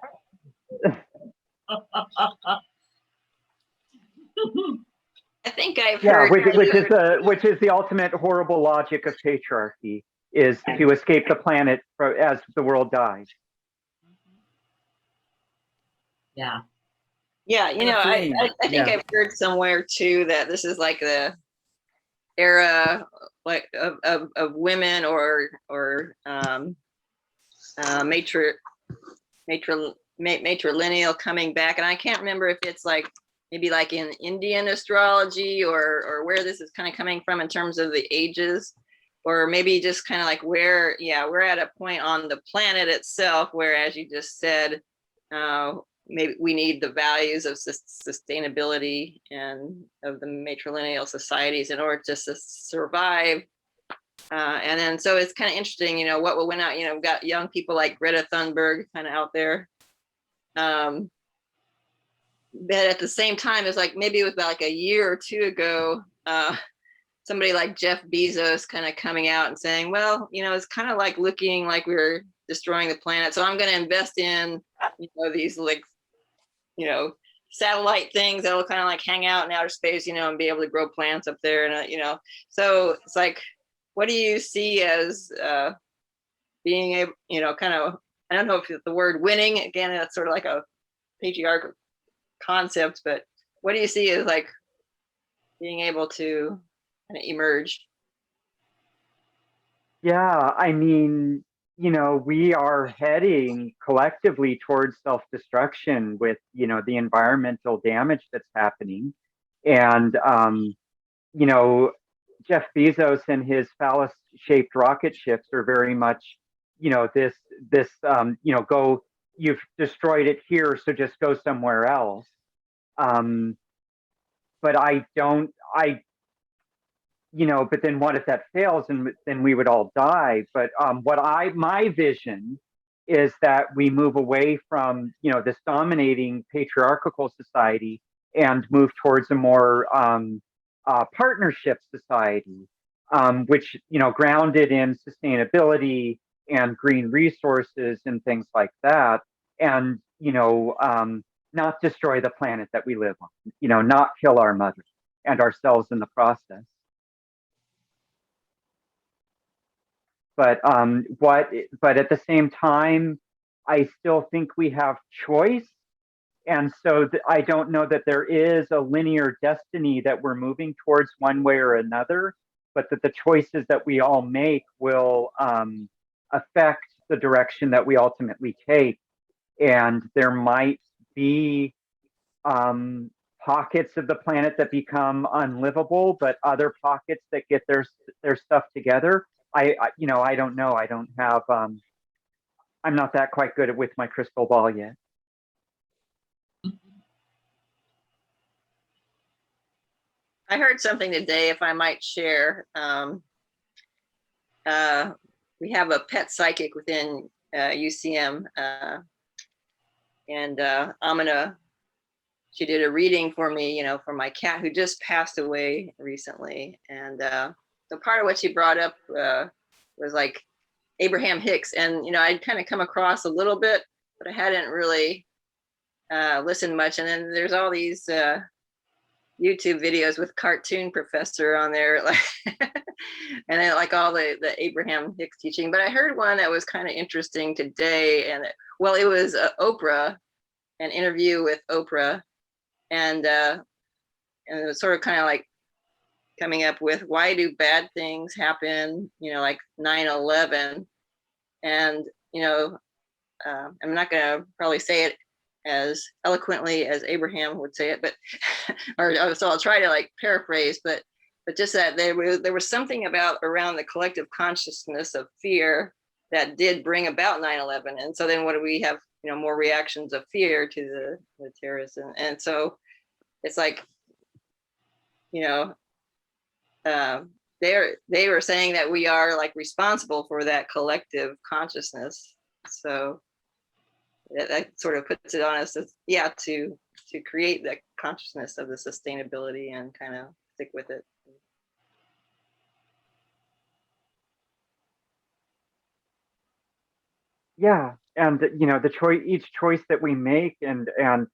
I think I've heard. Which is the ultimate horrible logic of patriarchy, is to escape the planet as the world dies. Yeah. Yeah, I think I've heard somewhere too that this is like the era like of women or matrilineal coming back, and I can't remember if it's like maybe like in Indian astrology or where this is kind of coming from in terms of the ages, or maybe just kind of like where we're at a point on the planet itself where, as you just said, maybe we need the values of sustainability and of the matrilineal societies in order just to survive. And then so it's kind of interesting, what went out, we've got young people like Greta Thunberg kind of out there. But at the same time, it's like maybe it was about like a year or two ago, somebody like Jeff Bezos kind of coming out and saying, well, it's kind of like looking like we're destroying the planet. So I'm going to invest in, these like, satellite things that'll kind of like hang out in outer space, and be able to grow plants up there. And, so it's like, what do you see as being able, kind of, I don't know if it's the word winning, again, that's sort of like a patriarchal concept, but what do you see as like being able to kind of emerge? Yeah, I mean, we are heading collectively towards self-destruction with, the environmental damage that's happening. And, Jeff Bezos and his phallus-shaped rocket ships are very much, this, go, you've destroyed it here, so just go somewhere else. But but then what if that fails, and then we would all die? But my vision is that we move away from, this dominating patriarchal society and move towards a more partnership society, which, grounded in sustainability and green resources and things like that, and not destroy the planet that we live on, not kill our mothers and ourselves in the process. But at the same time, I still think we have choice. And so I don't know that there is a linear destiny that we're moving towards one way or another, but that the choices that we all make will affect the direction that we ultimately take. And there might be pockets of the planet that become unlivable, but other pockets that get their stuff together. I don't know. I don't have. I'm not that quite good with my crystal ball yet. I heard something today, if I might share. We have a pet psychic within UCM, and she did a reading for me, for my cat who just passed away recently. And so part of what she brought up was like Abraham Hicks. And, I'd kind of come across a little bit, but I hadn't really listened much. And then there's all these YouTube videos with Cartoon Professor on there, like, and then like all the Abraham Hicks teaching. But I heard one that was kind of interesting today, and it was Oprah, an interview with Oprah, and it was sort of kind of like coming up with, why do bad things happen, like 9/11, and I'm not going to probably say it as eloquently as Abraham would say it, but so I'll try to like paraphrase, but just that there was something about around the collective consciousness of fear that did bring about 9/11. And so then what do we have, more reactions of fear to the terrorists. And so it's like, they were saying that we are like responsible for that collective consciousness. So that sort of puts it on us as, to create that consciousness of the sustainability and kind of stick with it. Yeah, and each choice that we make, and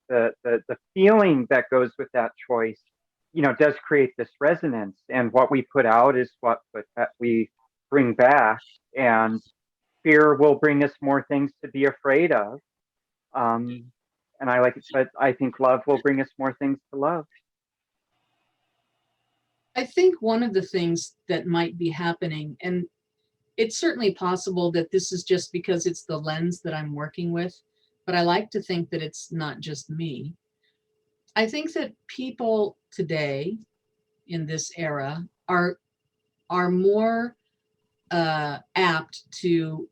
the feeling that goes with that choice, does create this resonance. And what we put out is what we bring back. And fear will bring us more things to be afraid of. And I like it, but I think love will bring us more things to love. I think one of the things that might be happening, and it's certainly possible that this is just because it's the lens that I'm working with, but I like to think that it's not just me. I think that people today in this era are more apt to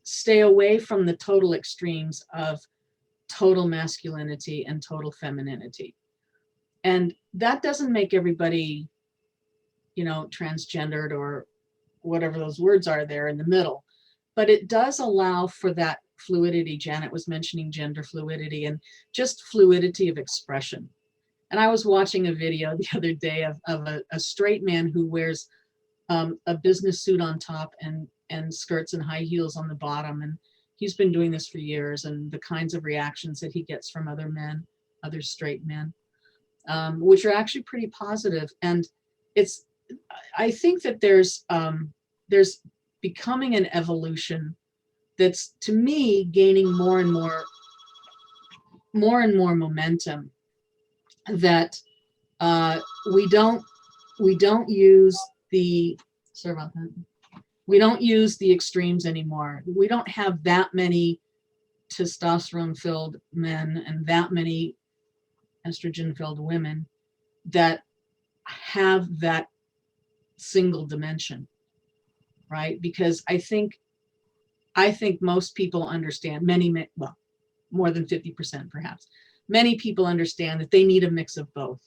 stay away from the total extremes of total masculinity and total femininity. And that doesn't make everybody, transgendered or whatever those words are there in the middle, but it does allow for that fluidity. Janet was mentioning gender fluidity and just fluidity of expression. And I was watching a video the other day of a straight man who wears a business suit on top and skirts and high heels on the bottom. And he's been doing this for years, and the kinds of reactions that he gets from other men, other straight men, which are actually pretty positive. And I think that there's becoming an evolution that's, to me, gaining more and more momentum, that we don't use the, sorry about that. We don't use the extremes anymore. We don't have that many testosterone-filled men and that many estrogen-filled women that have that single dimension, right? Because I think most people understand, well, more than 50% perhaps, many people understand that they need a mix of both.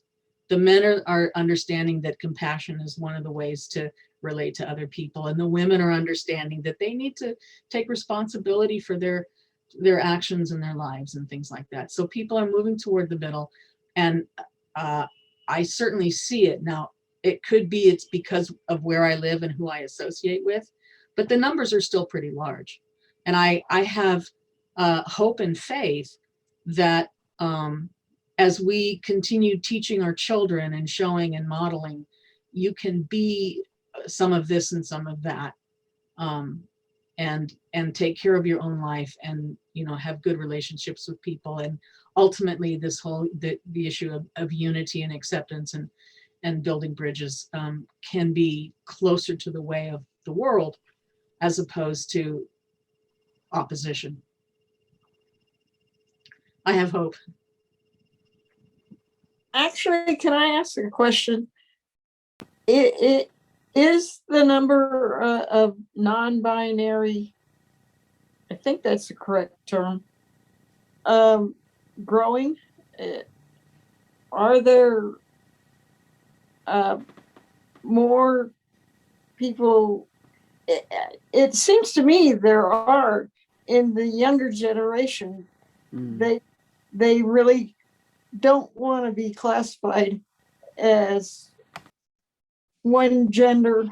The men are understanding that compassion is one of the ways to relate to other people, and the women are understanding that they need to take responsibility for their actions in their lives and things like that. So people are moving toward the middle, and I certainly see it now. It could be it's because of where I live and who I associate with, but the numbers are still pretty large. And I have hope and faith that as we continue teaching our children and showing and modeling, you can be some of this and some of that, and take care of your own life, and have good relationships with people, and ultimately this whole the issue of unity and acceptance and building bridges can be closer to the way of the world as opposed to opposition. I have hope. Actually, can I ask a question? It is the number of non-binary, I think that's the correct term, growing? Are there more people? It seems to me there are in the younger generation. They really don't want to be classified as one gender,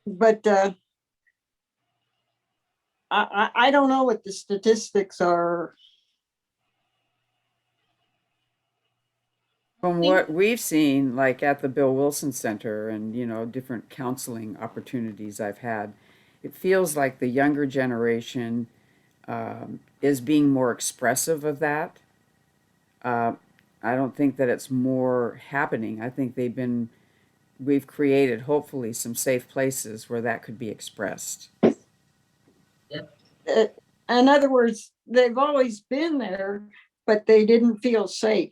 but I don't know what the statistics are. From what we've seen, like at the Bill Wilson Center and, different counseling opportunities I've had, it feels like the younger generation is being more expressive of that. I don't think that it's more happening. I think we've created hopefully some safe places where that could be expressed. In other words, they've always been there, but they didn't feel safe.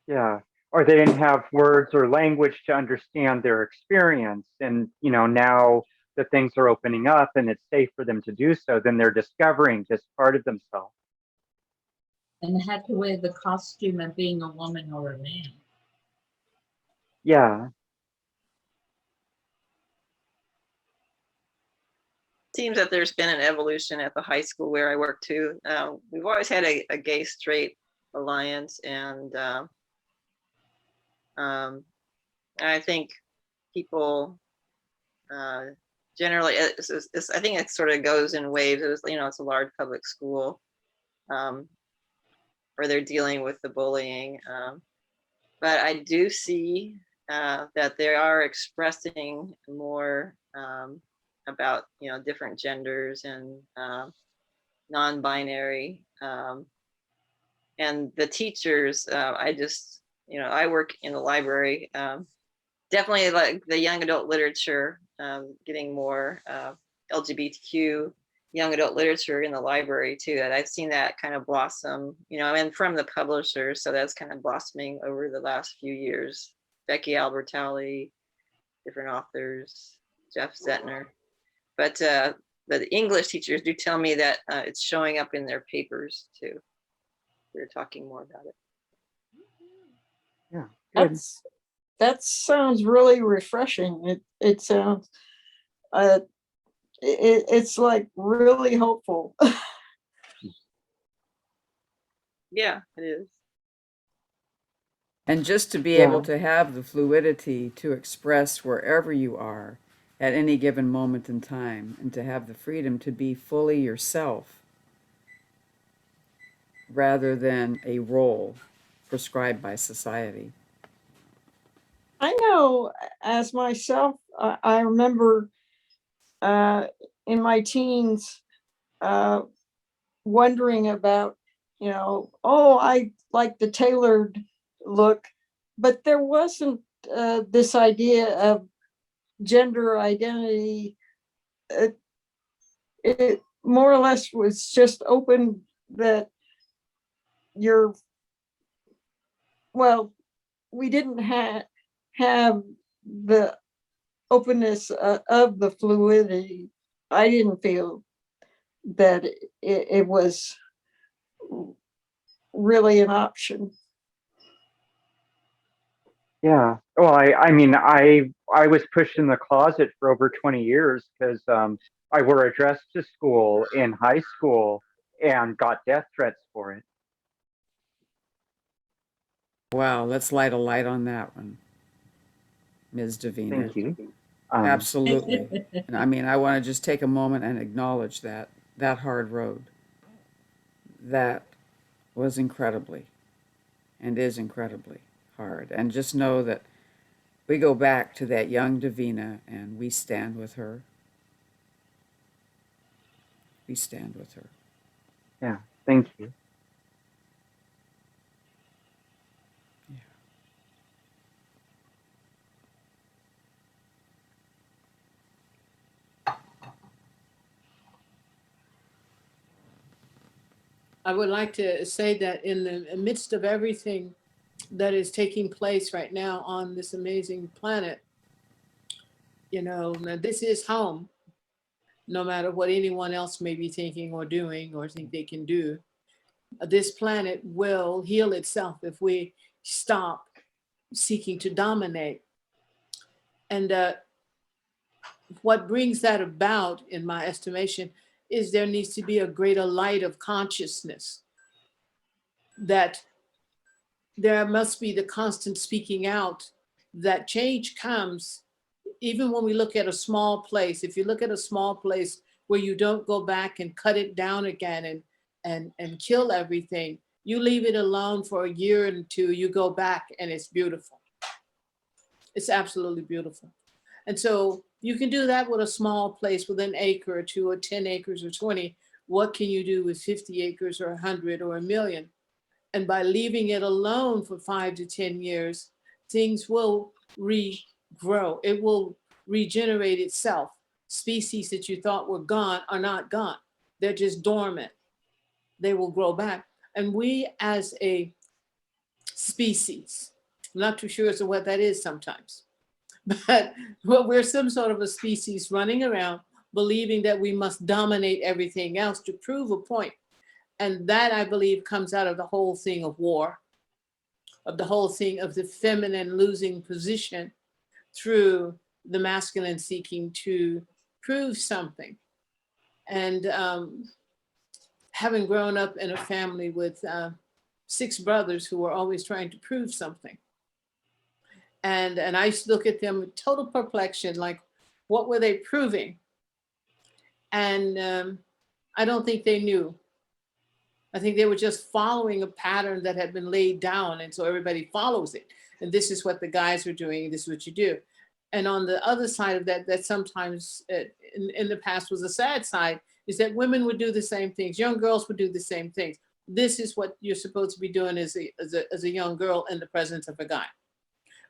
Yeah. Or they didn't have words or language to understand their experience. And, now that things are opening up and it's safe for them to do so, then they're discovering this part of themselves. And had to wear the costume of being a woman or a man. Yeah. Seems that there's been an evolution at the high school where I work too. We've always had a gay straight alliance, and I think people generally, I think it sort of goes in waves. It's a large public school where they're dealing with the bullying, but I do see that they are expressing more about different genders and non-binary, and the teachers. I work in the library. Definitely like the young adult literature, getting more LGBTQ young adult literature in the library too. And I've seen that kind of blossom, and from the publishers. So that's kind of blossoming over the last few years. Becky Albertalli, different authors, Jeff Zettner. But the English teachers do tell me that it's showing up in their papers too. They're talking more about it. Yeah. That sounds really refreshing. It sounds it's like really hopeful. Yeah, it is. And just to be able to have the fluidity to express wherever you are at any given moment in time, and to have the freedom to be fully yourself rather than a role prescribed by society. I know as myself, I remember in my teens wondering about, I like the tailored look, but there wasn't this idea of gender identity. It more or less was just open that we didn't have the openness of the fluidity. I didn't feel that it was really an option. Yeah. Well, I was pushed in the closet for over 20 years because I wore a dress to school in high school and got death threats for it. Wow, let's light a light on that one. Ms. Davina. Thank you. Absolutely. And I mean, I want to just take a moment and acknowledge that hard road. That was incredibly and is incredibly hard. And just know that we go back to that young Davina and we stand with her. We stand with her. Yeah, thank you. I would like to say that in the midst of everything that is taking place right now on this amazing planet, now this is home, no matter what anyone else may be thinking or doing or think they can do. This planet will heal itself if we stop seeking to dominate. And what brings that about, in my estimation, is there needs to be a greater light of consciousness, that there must be the constant speaking out that change comes. Even when we look at a small place, if you look at a small place where you don't go back and cut it down again and kill everything, you leave it alone for a year or two, you go back and it's beautiful. It's absolutely beautiful. And so you can do that with a small place with an acre or two or 10 acres or 20. What can you do with 50 acres or 100 or 1,000,000? And by leaving it alone for 5 to 10 years, things will regrow. It will regenerate itself. Species that you thought were gone are not gone. They're just dormant. They will grow back. And we as a species, I'm not too sure as to what that is sometimes, but we're some sort of a species running around believing that we must dominate everything else to prove a point. And that, I believe, comes out of the whole thing of war, of the whole thing of the feminine losing position through the masculine seeking to prove something. And having grown up in a family with 6 brothers who were always trying to prove something. And I used to look at them with total perplexion, like, what were they proving? And I don't think they knew. I think they were just following a pattern that had been laid down. And so everybody follows it. And this is what the guys are doing. This is what you do. And on the other side of that, that sometimes in the past was a sad side, is that women would do the same things. Young girls would do the same things. This is what you're supposed to be doing as a young girl in the presence of a guy.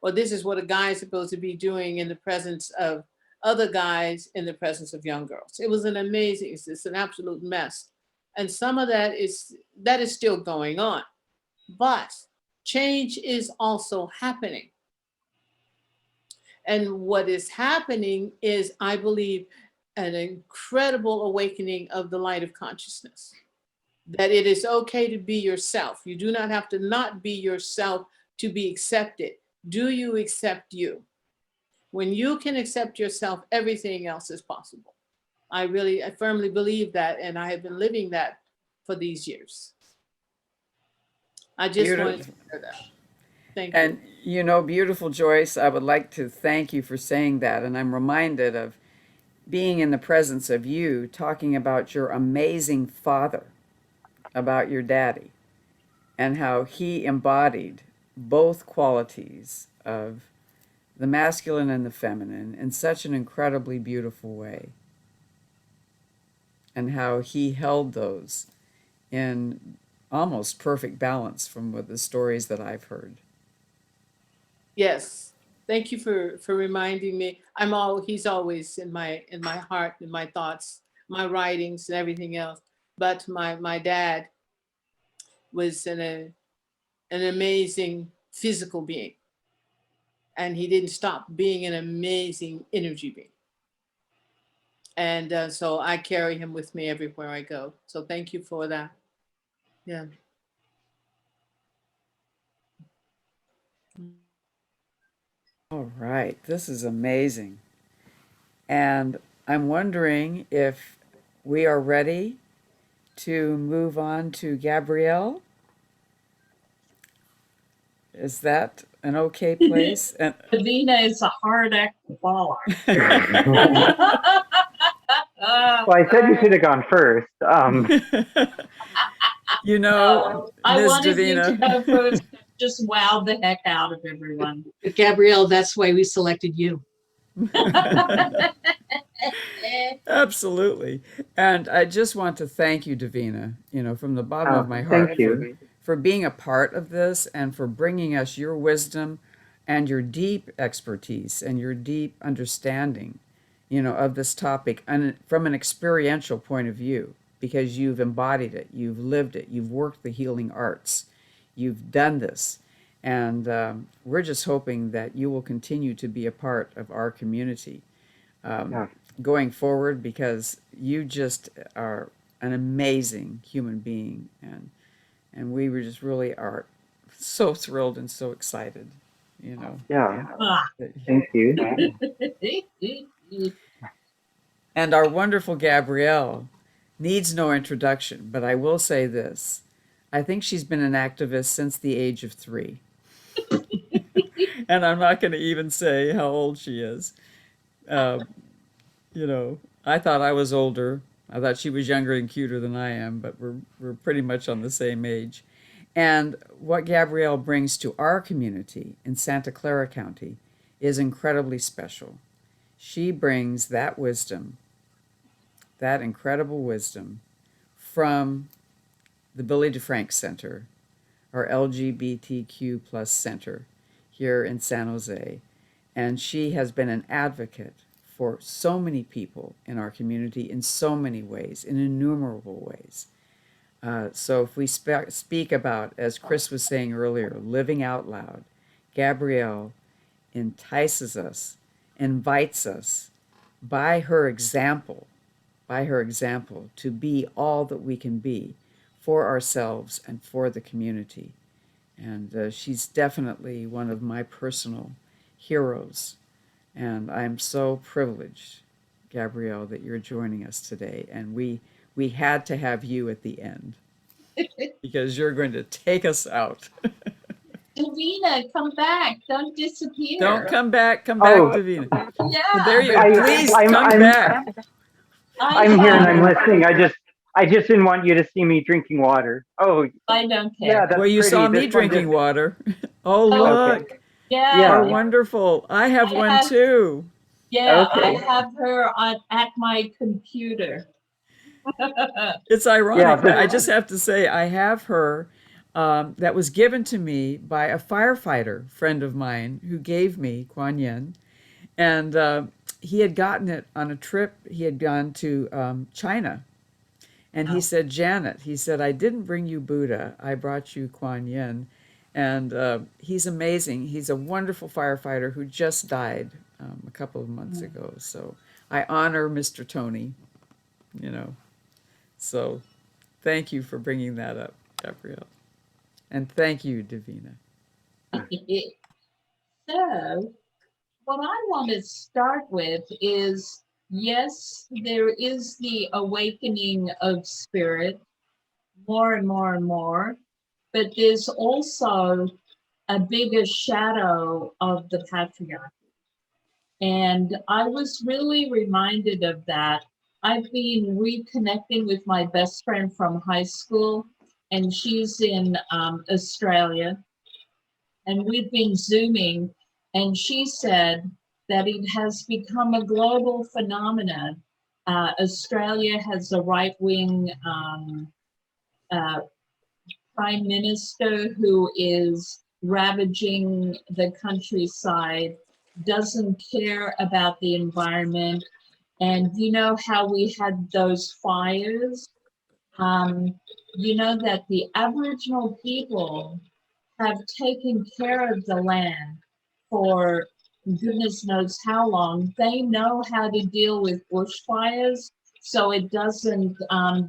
Or this is what a guy is supposed to be doing in the presence of other guys in the presence of young girls. It was an amazing, it's an absolute mess. And some of that is still going on. But change is also happening. And what is happening is, I believe, an incredible awakening of the light of consciousness. That it is okay to be yourself. You do not have to not be yourself to be accepted. Do you accept you? When you can accept yourself, everything else is possible. I firmly believe that, and I have been living that for these years. I just wanted to share that. Thank you. And beautiful Joyce, I would like to thank you for saying that. And I'm reminded of being in the presence of you talking about your amazing father, about your daddy, and how he embodied both qualities of the masculine and the feminine in such an incredibly beautiful way, and how he held those in almost perfect balance from what the stories that I've heard. Yes. Thank you for reminding me. He's always in my heart, in my thoughts, my writings and everything else. But my dad was an amazing physical being. And he didn't stop being an amazing energy being. And so I carry him with me everywhere I go. So thank you for that. Yeah. All right, this is amazing. And I'm wondering if we are ready to move on to Gabrielle. Is that an okay place. And Davina is a hard act to follow. Well, I said you should have gone first. you know, I Ms. wanted you to Davina. go first. Just wow the heck out of everyone. But Gabrielle, that's why we selected you. Absolutely. And I just want to thank you, Davina, from the bottom of my heart Thank you. for being a part of this and for bringing us your wisdom and your deep expertise and your deep understanding, of this topic and from an experiential point of view, because you've embodied it, you've lived it, you've worked the healing arts, you've done this. And we're just hoping that you will continue to be a part of our community going forward, because you just are an amazing human being. And we were just really are so thrilled and so excited, Yeah. Ah. Thank you. And our wonderful Gabrielle needs no introduction, but I will say this. I think she's been an activist since the age of 3. And I'm not going to even say how old she is. I thought I was older. I thought she was younger and cuter than I am, but we're pretty much on the same age. And what Gabrielle brings to our community in Santa Clara County is incredibly special. She brings that wisdom, that incredible wisdom, from the Billy DeFrank Center, our LGBTQ plus center here in San Jose. And she has been an advocate for so many people in our community in so many ways, in innumerable ways. So if we speak about, as Chris was saying earlier, living out loud, Gabrielle entices us, invites us by her example, to be all that we can be for ourselves and for the community. And she's definitely one of my personal heroes. And I'm so privileged, Gabrielle, that you're joining us today. And we had to have you at the end because you're going to take us out. Davina, come back. Don't disappear. Don't come back. Come back, Oh. Davina. Yeah. There you go. Please come back. I'm here and I'm listening. I just didn't want you to see me drinking water. Oh, I don't care. yeah, that's Well, you pretty. saw me This one drinking just- water. Oh, look. Yeah. Yeah. How wonderful. I have I one have- too. Yeah, Okay. I have her at my computer. It's ironic. Yeah, But I just have to say, I have her that was given to me by a firefighter friend of mine who gave me Kuan Yin. And he had gotten it on a trip. He had gone to China. And he said, Janet, I didn't bring you Buddha. I brought you Kuan Yin. And he's amazing. He's a wonderful firefighter who just died a couple of months ago. So I honor Mr. Tony, So thank you for bringing that up, Gabrielle. And thank you, Davina. So, what I want to start with is, yes, there is the awakening of spirit more and more and more, but there's also a bigger shadow of the patriarchy. And I was really reminded of that. I've been reconnecting with my best friend from high school, and she's in Australia. And we've been Zooming, and she said that it has become a global phenomenon. Australia has a right-wing prime minister who is ravaging the countryside, doesn't care about the environment. And you know how we had those fires? You know that the Aboriginal people have taken care of the land for goodness knows how long. They know how to deal with bushfires so it doesn't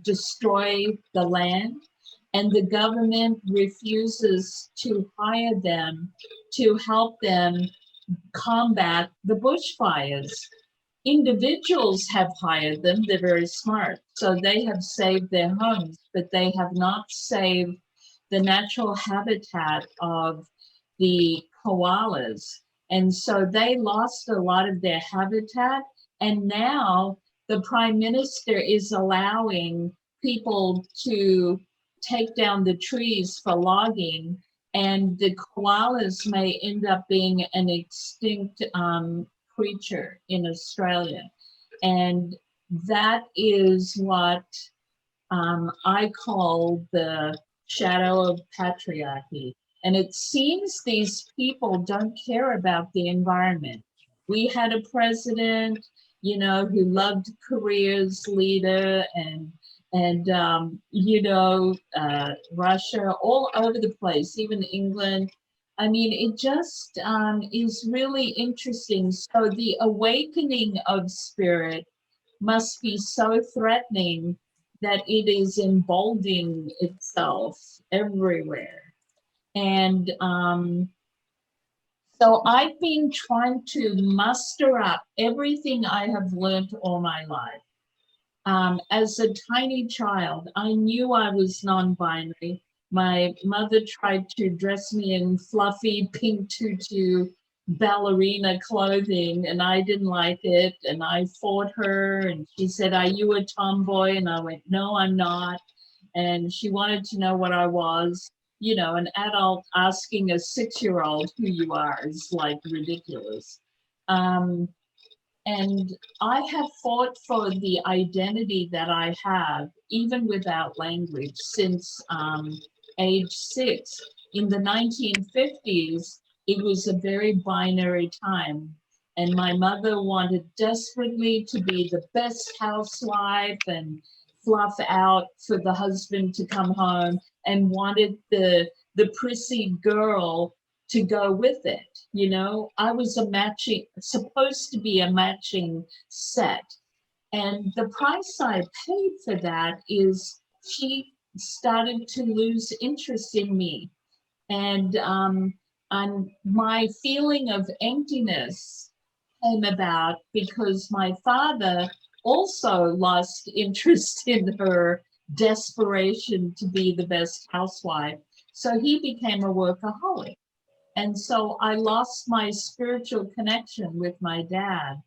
destroy the land. And the government refuses to hire them to help them combat the bushfires. Individuals have hired them, they're very smart, so they have saved their homes, but they have not saved the natural habitat of the koalas. And so they lost a lot of their habitat. And now the Prime Minister is allowing people to take down the trees for logging, and the koalas may end up being an extinct creature in Australia. And that is what I call the shadow of patriarchy. And it seems these people don't care about the environment. We had a president, you know, who loved Korea's leader and Russia, all over the place, even England. I mean, it just is really interesting. So the awakening of spirit must be so threatening that it is emboldening itself everywhere. And so I've been trying to muster up everything I have learned all my life. As a tiny child, I knew I was non-binary. My mother tried to dress me in fluffy pink tutu ballerina clothing, and I didn't like it. And I fought her, and she said, "Are you a tomboy?" And I went, "No, I'm not." And she wanted to know what I was. You know, an adult asking a 6-year-old who you are is like ridiculous. And I have fought for the identity that I have, even without language, since age 6. In the 1950s, it was a very binary time. And my mother wanted desperately to be the best housewife and fluff out for the husband to come home, and wanted the prissy girl to go with it. You know, I was supposed to be a matching set. And the price I paid for that is she started to lose interest in me. And my feeling of emptiness came about because my father also lost interest in her desperation to be the best housewife. So he became a workaholic. And so I lost my spiritual connection with my dad.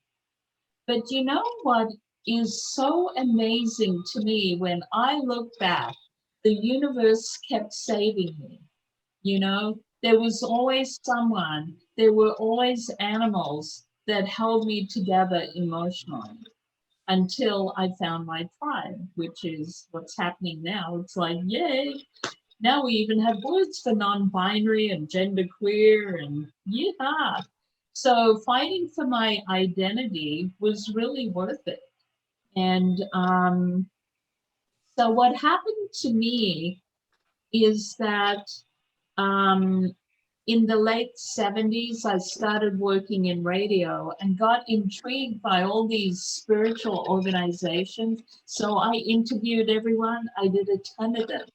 But you know what is so amazing to me when I look back? The universe kept saving me. You know, there was always someone, there were always animals that held me together emotionally until I found my tribe, which is what's happening now. It's like, yay. Now we even have words for non-binary and genderqueer, and yeah. So fighting for my identity was really worth it. And so what happened to me is that in the late 70s, I started working in radio and got intrigued by all these spiritual organizations. So I interviewed everyone. I did a ton of them.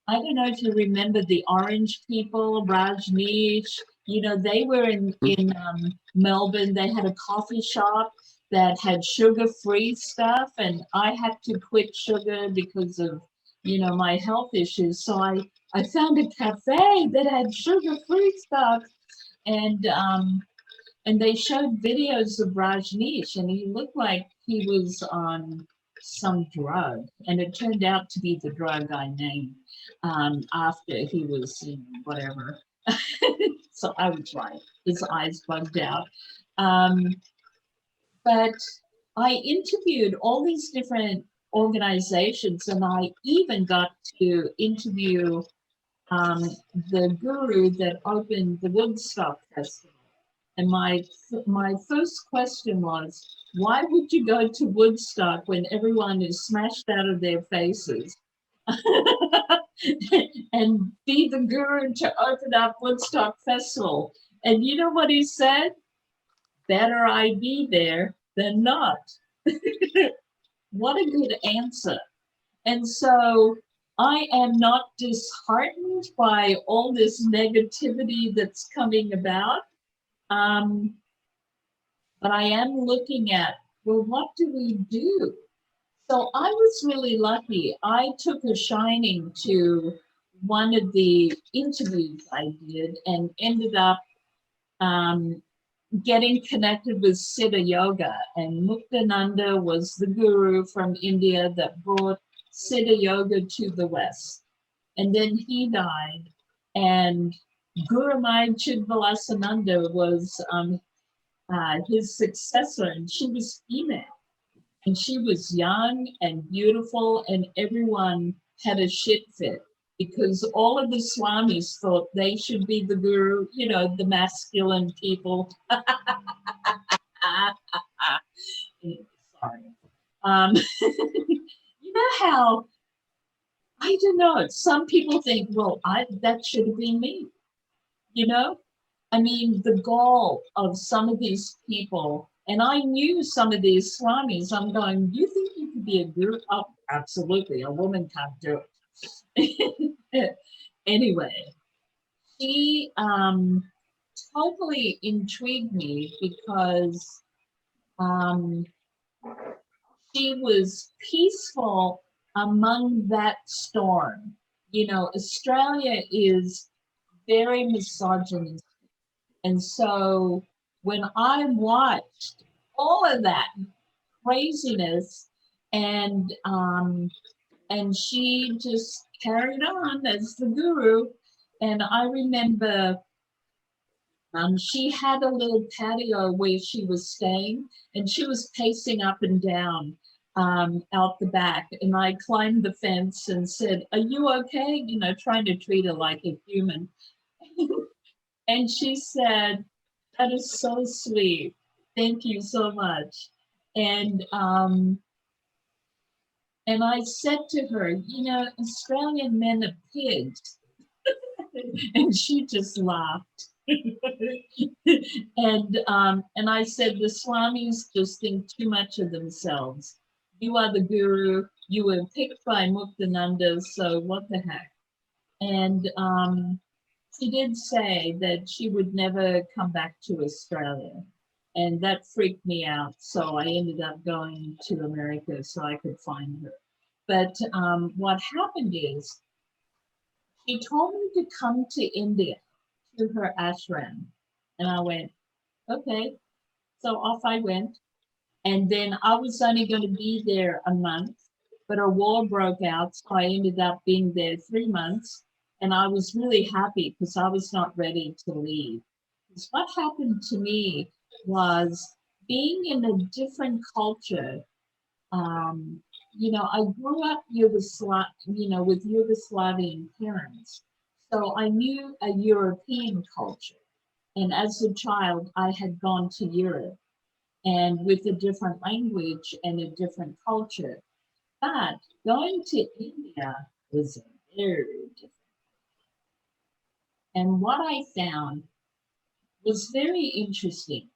I don't know if you remember the Orange people, Rajneesh. You know, they were in Melbourne. They had a coffee shop that had sugar-free stuff, and I had to quit sugar because of, you know, my health issues. So I found a cafe that had sugar-free stuff, and they showed videos of Rajneesh, and he looked like he was on some drug, and it turned out to be the drug I named after he was in whatever. So I was right. His eyes bugged out. But I interviewed all these different organizations, and I even got to interview the guru that opened the Woodstock Festival. And my first question was, why would you go to Woodstock when everyone is smashed out of their faces? And be the guru to open up Woodstock Festival. And you know what he said? Better I be there than not. What a good answer. And so I am not disheartened by all this negativity that's coming about. But I am looking at, well, what do we do? So I was really lucky. I took a shining to one of the interviews I did and ended up getting connected with Siddha Yoga, and Muktananda was the guru from India that brought Siddha Yoga to the West. And then he died, and Guru Mai Chidvilasananda was his successor, and she was female. And she was young and beautiful, and everyone had a shit fit because all of the swamis thought they should be the guru, you know, the masculine people. Sorry. You know how, I don't know, some people think, well, that should have been me, you know? I mean, the gall of some of these people, and I knew some of these swamis, I'm going, you think you could be a guru? Oh, absolutely, a woman can't do it. Anyway, she totally intrigued me because she was peaceful among that storm. You know, Australia is very misogynist. And so when I watched all of that craziness and she just carried on as the guru. And I remember she had a little patio where she was staying, and she was pacing up and down out the back. And I climbed the fence and said, "Are you okay?" You know, trying to treat her like a human. And she said, "That is so sweet. Thank you so much." And I said to her, "You know, Australian men are pigs." And she just laughed. And I said, "The swamis just think too much of themselves. You are the guru. You were picked by Muktananda, so what the heck?" And she did say that she would never come back to Australia. And that freaked me out. So I ended up going to America so I could find her. But what happened is she told me to come to India, to her ashram. And I went, okay. So off I went. And then I was only going to be there a month, but a war broke out. So I ended up being there 3 months. And I was really happy because I was not ready to leave. Because what happened to me was being in a different culture. You know, I grew up with Yugoslavian parents. So I knew a European culture. And as a child, I had gone to Europe and with a different language and a different culture. But going to India was very different. And what I found was very interesting.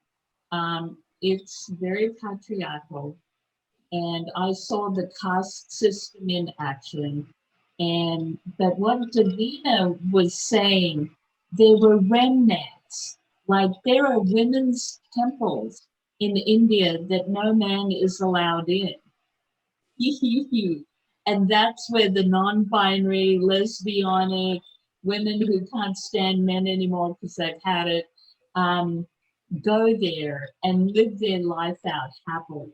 It's very patriarchal. And I saw the caste system in action. But what Davina was saying, there were remnants, like there are women's temples in India that no man is allowed in. And that's where the non-binary, lesbianic, women who can't stand men anymore because they've had it, go there and live their life out happily.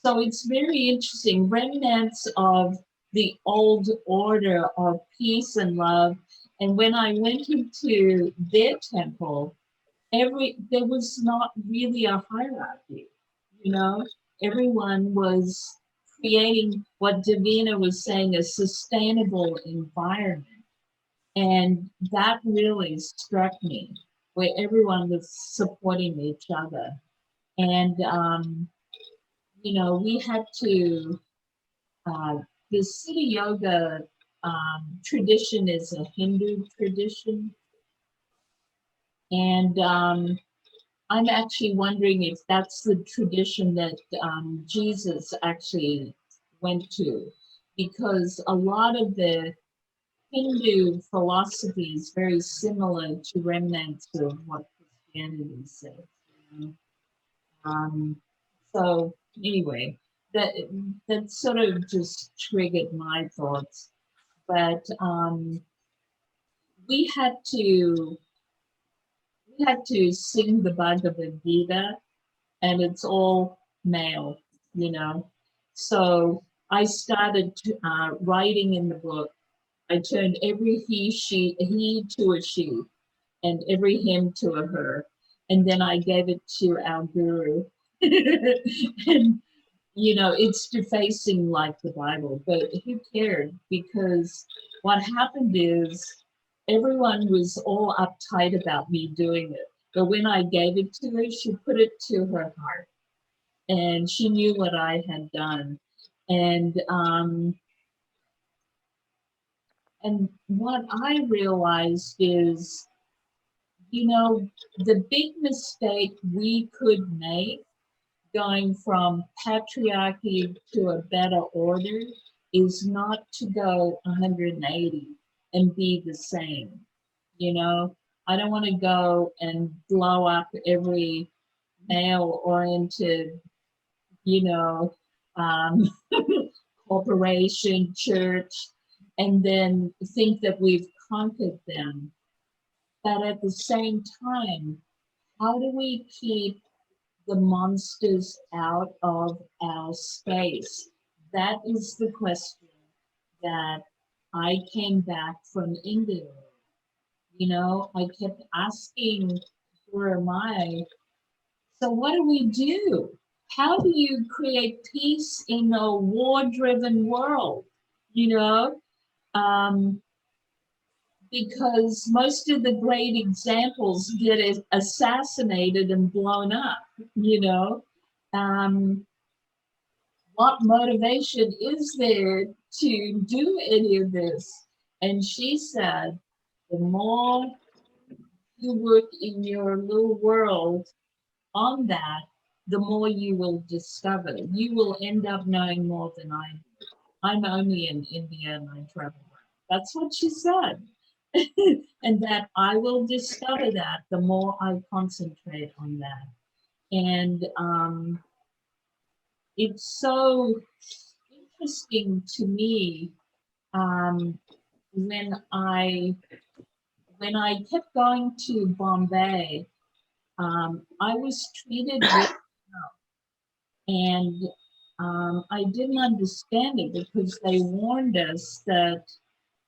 So it's very interesting, remnants of the old order of peace and love. And when I went into their temple, there was not really a hierarchy, you know, everyone was creating what Davina was saying, a sustainable environment. And that really struck me, where everyone was supporting each other. And, you know, we had to, the Siddha Yoga tradition is a Hindu tradition. And I'm actually wondering if that's the tradition that Jesus actually went to, because a lot of the Hindu philosophy is very similar to remnants of what Christianity says. You know? So anyway, that sort of just triggered my thoughts. But we had to had to sing the Bhagavad Gita, and it's all male, you know. So I started writing in the book. I turned every he to a she, and every him to a her. And then I gave it to our guru. And, you know, it's defacing like the Bible, but who cared? Because what happened is everyone was all uptight about me doing it. But when I gave it to her, she put it to her heart. And she knew what I had done. And what I realized is, you know, the big mistake we could make going from patriarchy to a better order is not to go 180 and be the same. You know, I don't want to go and blow up every male oriented, you know, um, corporation, church, and then think that we've conquered them. But at the same time, how do we keep the monsters out of our space? That is the question that I came back from India. You know, I kept asking, where am I? So what do we do? How do you create peace in a war-driven world? You know, because most of the great examples get assassinated and blown up, you know. What motivation is there to do any of this? And she said, the more you work in your little world on that, the more you will discover. You will end up knowing more than I do. I'm only in India and I travel around. That's what she said. And that I will discover that the more I concentrate on that. And it's so interesting to me when I kept going to Bombay, I was treated really well, and I didn't understand it because they warned us that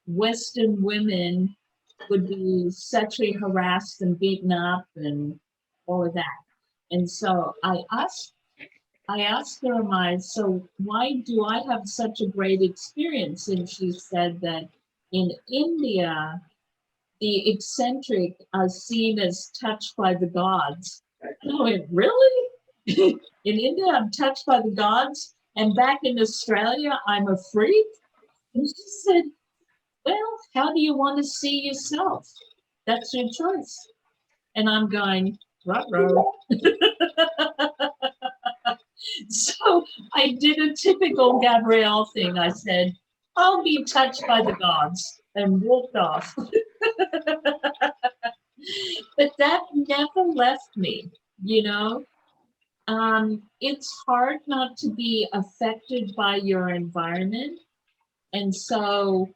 Western women would be sexually harassed and beaten up and all of that. And so I asked her, so why do I have such a great experience? And she said that in India, the eccentric are seen as touched by the gods. And I went, really? In India, I'm touched by the gods, and back in Australia, I'm a freak? And she said, well, how do you want to see yourself? That's your choice. And I'm going, ruh-roh. So I did a typical Gabrielle thing. I said, I'll be touched by the gods, and walked off. But that never left me, you know. It's hard not to be affected by your environment. And so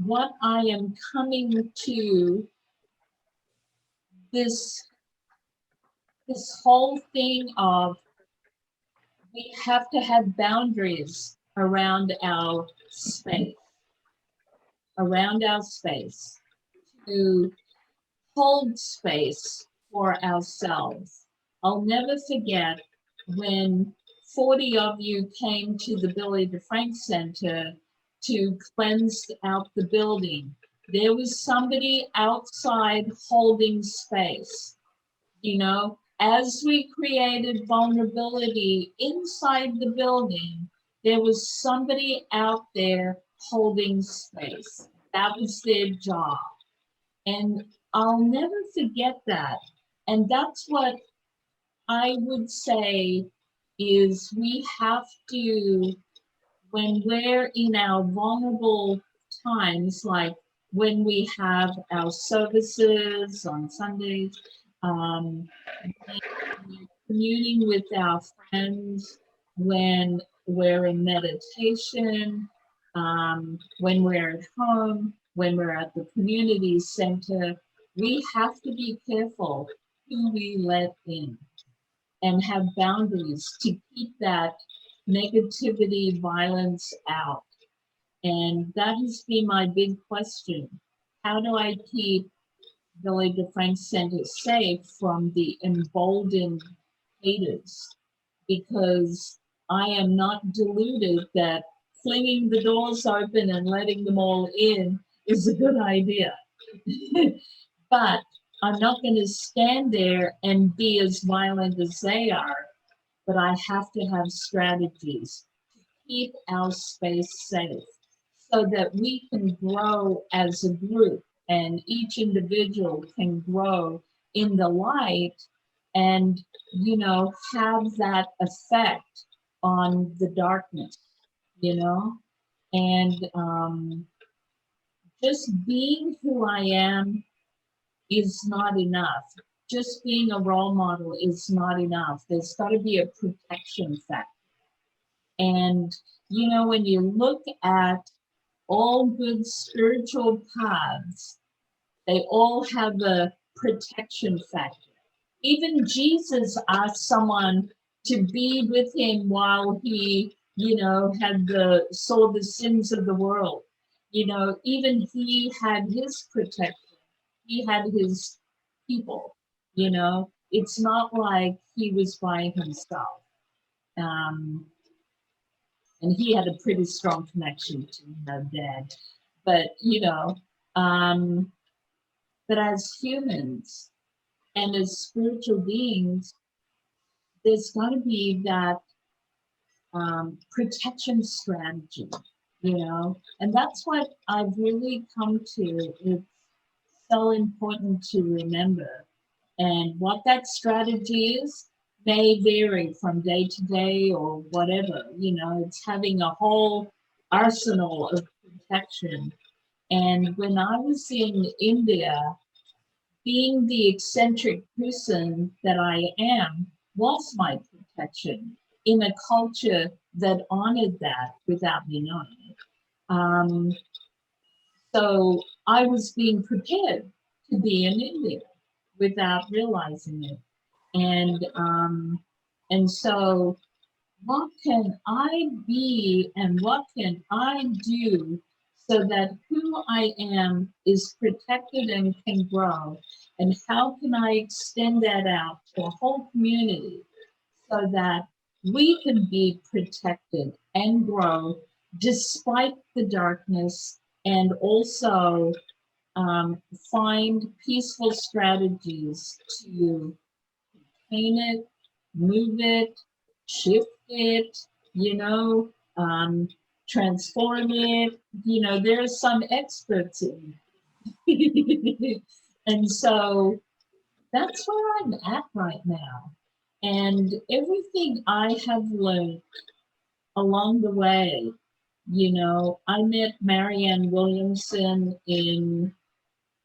what I am coming to, this whole thing of we have to have boundaries around our space, to hold space for ourselves. I'll never forget when 40 of you came to the Billy DeFrank Center to cleanse out the building. There was somebody outside holding space. You know, as we created vulnerability inside the building, there was somebody out there holding space. That was their job. And I'll never forget that. And that's what I would say is we have to, when we're in our vulnerable times, like when we have our services on Sundays, communing with our friends, when we're in meditation, when we're at home, when we're at the community center, we have to be careful who we let in and have boundaries to keep that negativity, violence out. And that has been my big question. How do I keep Billy DeFrank Center safe from the emboldened haters? Because I am not deluded that flinging the doors open and letting them all in is a good idea. But I'm not going to stand there and be as violent as they are, but I have to have strategies to keep our space safe so that we can grow as a group and each individual can grow in the light and, you know, have that effect on the darkness, you know, and just being who I am is not enough. Just being a role model is not enough. There's got to be a protection factor. And, you know, when you look at all good spiritual paths, they all have a protection factor. Even Jesus asked someone to be with him while he, you know, saw the sins of the world. You know, even he had his protection. He had his people, you know. It's not like he was by himself. And he had a pretty strong connection to Dad. But, you know, but as humans and as spiritual beings, there's got to be that protection strategy, you know, and that's what I've really come to. It's so important to remember. And what that strategy is may vary from day to day or whatever, you know, it's having a whole arsenal of protection. And when I was in India, being the eccentric person that I am was my protection in a culture that honored that without me knowing it. So I was being prepared to be in India without realizing it. And so what can I be and what can I do so that who I am is protected and can grow? And how can I extend that out to a whole community so that we can be protected and grow despite the darkness, and also find peaceful strategies to contain it, move it, shift it, you know, transform it. You know, there are some experts in it. And so that's where I'm at right now. And everything I have learned along the way, you know, I met Marianne Williamson in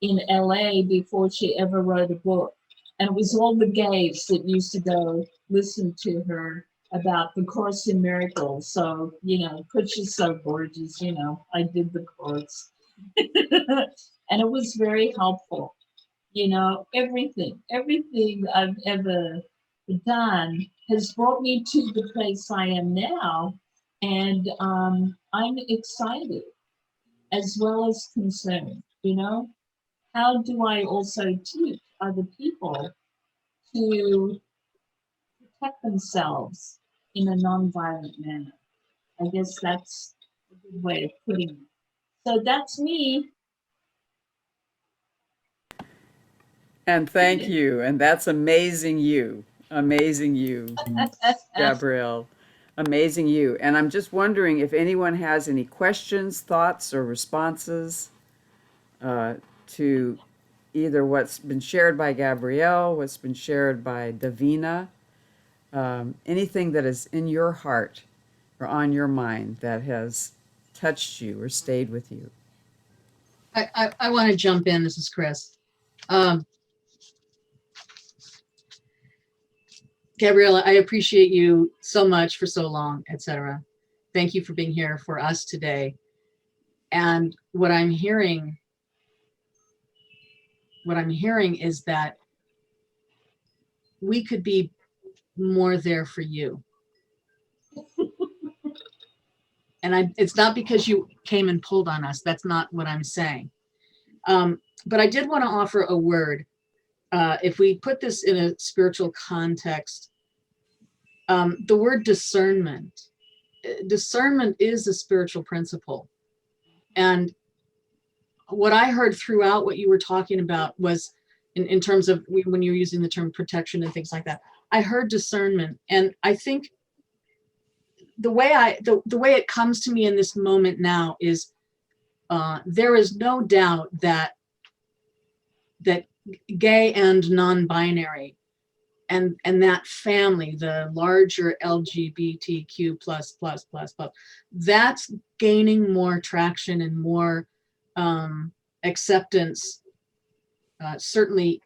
LA before she ever wrote a book. And it was all the gays that used to go listen to her about the Course in Miracles. So, you know, because she's so gorgeous, you know, I did the course. And it was very helpful. You know, everything I've ever done has brought me to the place I am now. And I'm excited as well as concerned, you know. How do I also teach other people to protect themselves in a nonviolent manner? I guess that's a good way of putting it. So that's me. And thank you. And that's amazing you. Amazing you, Gabrielle. Amazing you. And I'm just wondering if anyone has any questions, thoughts, or responses to either what's been shared by Gabrielle, what's been shared by Davina, anything that is in your heart or on your mind that has touched you or stayed with you. I want to jump in. This is Chris. Gabriella, I appreciate you so much for so long, etc. Thank you for being here for us today. And what I'm hearing is that we could be more there for you. And it's not because you came and pulled on us. That's not what I'm saying. But I did want to offer a word. If we put this in a spiritual context, the word discernment. Discernment is a spiritual principle. And what I heard throughout what you were talking about was in terms of when you're using the term protection and things like that, I heard discernment. And I think the way it comes to me in this moment now is there is no doubt that gay and non-binary and that family, the larger LGBTQ plus, that's gaining more traction and more acceptance, certainly,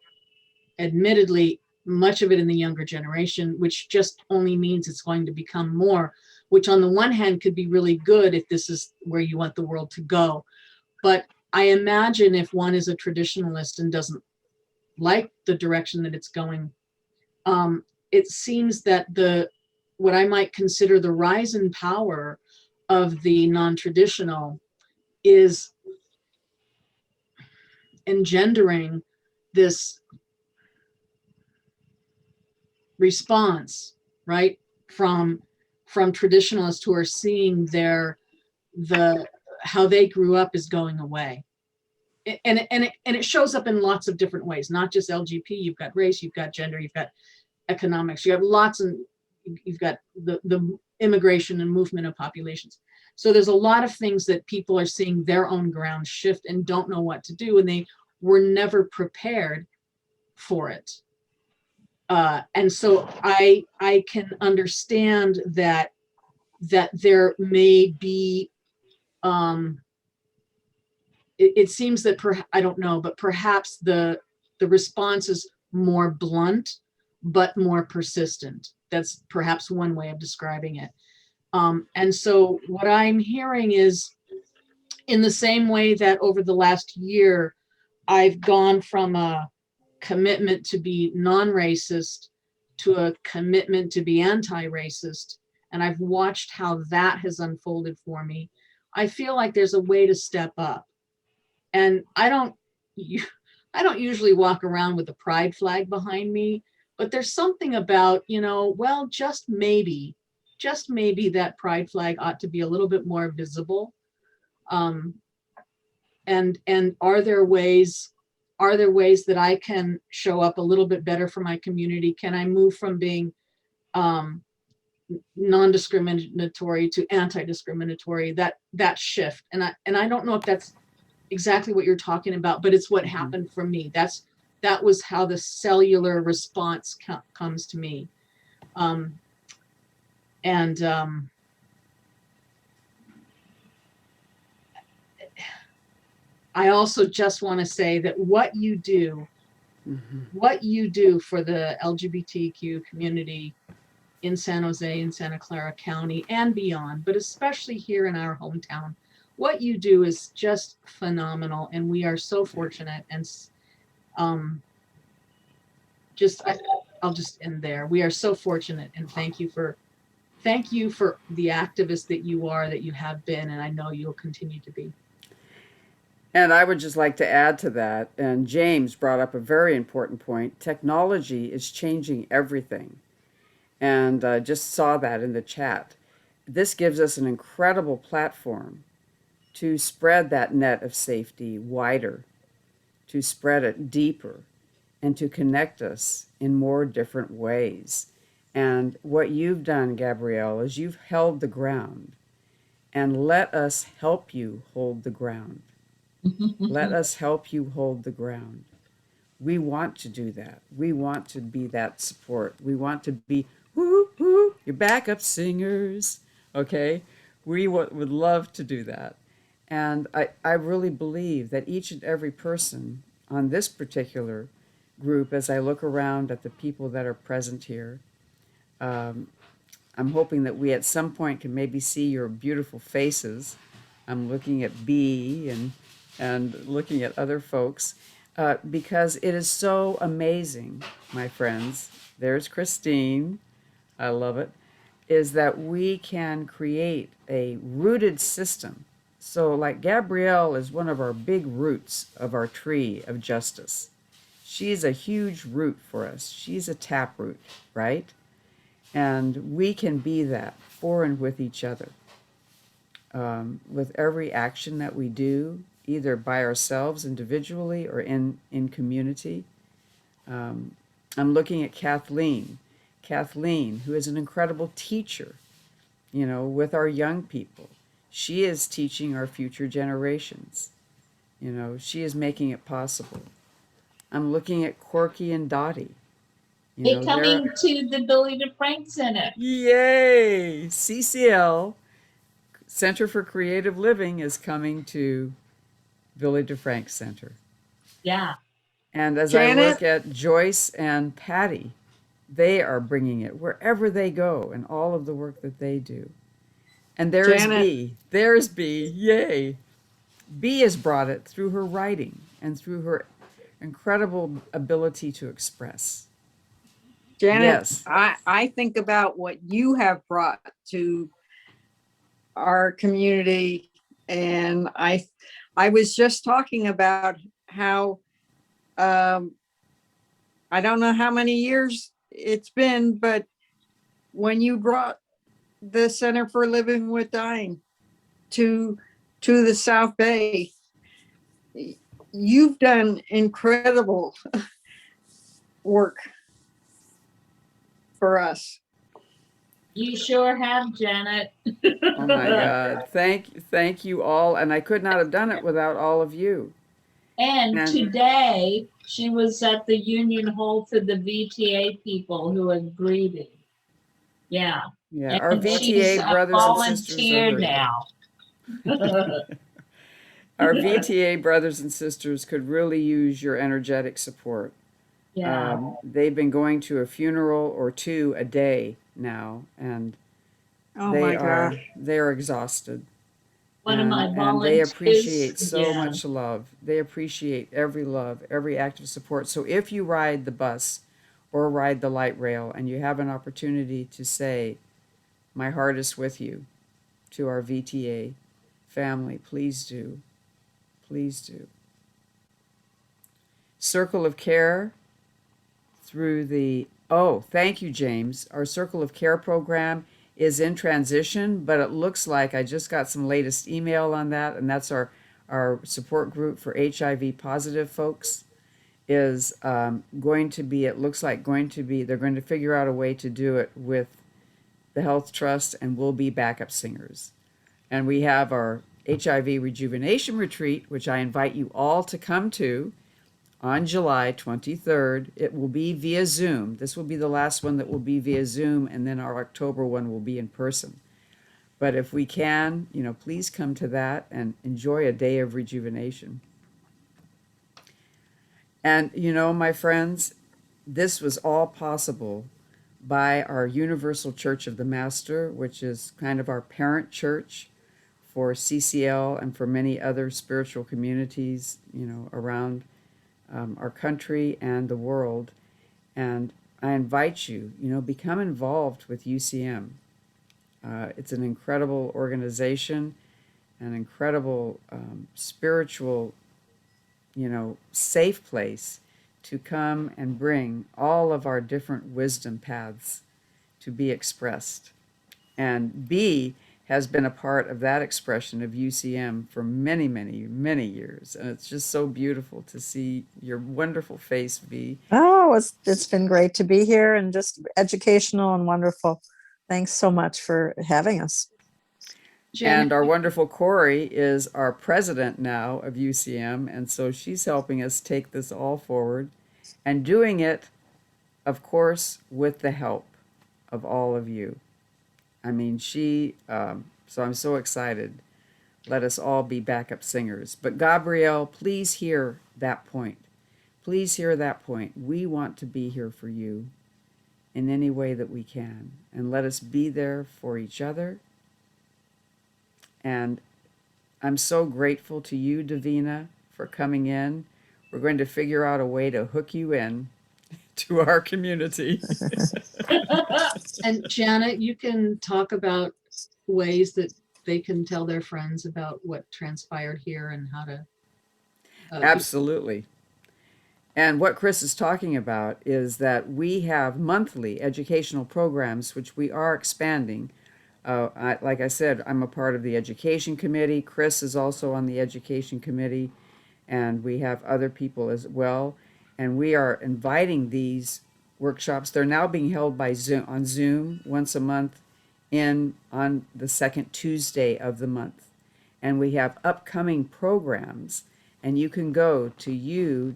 admittedly, much of it in the younger generation, which just only means it's going to become more, which on the one hand could be really good if this is where you want the world to go. But I imagine if one is a traditionalist and doesn't like the direction that it's going, it seems that what I might consider the rise in power of the non-traditional is engendering this response, right, from traditionalists who are seeing how they grew up is going away. And it shows up in lots of different ways, not just LGBT. You've got race, you've got gender, you've got economics, you have lots, and you've got the immigration and movement of populations. So there's a lot of things that people are seeing their own ground shift and don't know what to do, and they were never prepared for it. And so I can understand that there may be, it seems that I don't know, but perhaps the response is more blunt, but more persistent. That's perhaps one way of describing it. And so what I'm hearing is, in the same way that over the last year, I've gone from a commitment to be non-racist to a commitment to be anti-racist, and I've watched how that has unfolded for me. I feel like there's a way to step up. And I don't usually walk around with a pride flag behind me, but there's something about, well, just maybe that pride flag ought to be a little bit more visible. And are there ways that I can show up a little bit better for my community? Can I move from being non-discriminatory to anti-discriminatory? That shift, and I don't know if that's exactly what you're talking about, but it's what happened for me. That was how the cellular response comes to me. I also just want to say that what you do for the LGBTQ community in San Jose and Santa Clara County and beyond, but especially here in our hometown, what you do is just phenomenal, and we are so fortunate. And I'll just end there. We are so fortunate, and thank you for the activist that you are, that you have been, and I know you'll continue to be. And I would just like to add to that, and James brought up a very important point. Technology is changing everything, and just saw that in the chat. This gives us an incredible platform to spread that net of safety wider, to spread it deeper, and to connect us in more different ways. And what you've done, Gabrielle, is you've held the ground, and let us help you hold the ground. Let us help you hold the ground. We want to do that. We want to be that support. We want to be your backup singers, okay? We would love to do that. And I really believe that each and every person on this particular group, as I look around at the people that are present here, I'm hoping that we at some point can maybe see your beautiful faces. I'm looking at B and looking at other folks. because it is so amazing, my friends. There's Christine. I love it. Is that we can create a rooted system. So, like Gabrielle is one of our big roots of our tree of justice. She's a huge root for us. She's a taproot, right? And we can be that for and with each other. With every action that we do, either by ourselves individually or in community. I'm looking at Kathleen. Kathleen, who is an incredible teacher, with our young people. She is teaching our future generations. She is making it possible. I'm looking at Corky and Dottie. They're coming to the Billy DeFrank Center. Yay! CCL, Center for Creative Living, is coming to Billy DeFrank Center. Yeah. And as Janet? I look at Joyce and Patty, they are bringing it wherever they go and all of the work that they do. And there's Janet. B. There's B. Yay. B has brought it through her writing and through her incredible ability to express. Janet, Yes. I think about what you have brought to our community, and I was just talking about how I don't know how many years it's been, but when you brought the Center for Living with Dying to the South Bay, you've done incredible work for us. You sure have, Janet. Oh my God. Thank you all. And I could not have done it without all of you. And today she was at the Union Hall for the VTA people who are grieving. Yeah. Yeah, and our VTA brothers and sisters are hurting. now. Our VTA brothers and sisters could really use your energetic support. Yeah. They've been going to a funeral or two a day now, and Oh my gosh. they are exhausted. One of my And they volunteers. appreciate so Yeah. much love. They appreciate every love, every act of support. So if you ride the bus or ride the light rail and you have an opportunity to say, "My heart is with you," to our VTA family, please do. Please do. Circle of Care through thank you, James. Our Circle of Care program is in transition, but it looks like I just got some latest email on that, and that's our support group for HIV positive folks is going to be, they're going to figure out a way to do it with the Health Trust, and we'll be backup singers. And we have our HIV Rejuvenation Retreat, which I invite you all to come to on July 23rd. It will be via Zoom. This will be the last one that will be via Zoom, and then our October one will be in person. But if we can, please come to that and enjoy a day of rejuvenation. And, my friends, this was all possible by our Universal Church of the Master, which is kind of our parent church for CCL and for many other spiritual communities, around our country and the world. And I invite you, become involved with UCM. It's an incredible organization, an incredible spiritual, safe place to come and bring all of our different wisdom paths to be expressed. And B has been a part of that expression of UCM for many, many, many years. And it's just so beautiful to see your wonderful face, B. Oh, it's been great to be here and just educational and wonderful. Thanks so much for having us. And our wonderful Corey is our president now of UCM. And so she's helping us take this all forward and doing it, of course, with the help of all of you. I mean, so I'm so excited. Let us all be backup singers. But Gabrielle, please hear that point. Please hear that point. We want to be here for you in any way that we can. And let us be there for each other. And I'm so grateful to you, Davina, for coming in. we're going to figure out a way to hook you in to our community. And Janet, you can talk about ways that they can tell their friends about what transpired here and how to. Absolutely. And what Chris is talking about is that we have monthly educational programs, which we are expanding. Like I said, I'm a part of the education committee. Chris is also on the education committee, and we have other people as well. And we are inviting these workshops. They're now being held by Zoom, on Zoom once a month on the second Tuesday of the month. And we have upcoming programs, and you can go to u-c-m.org,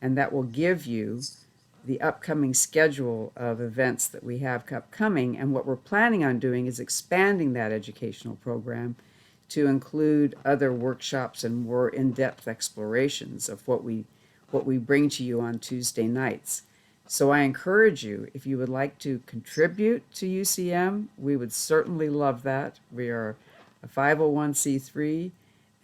and that will give you the upcoming schedule of events that we have upcoming. And what we're planning on doing is expanding that educational program to include other workshops and more in-depth explorations of what we bring to you on Tuesday nights. So I encourage you, if you would like to contribute to UCM, we would certainly love that. We are a 501c3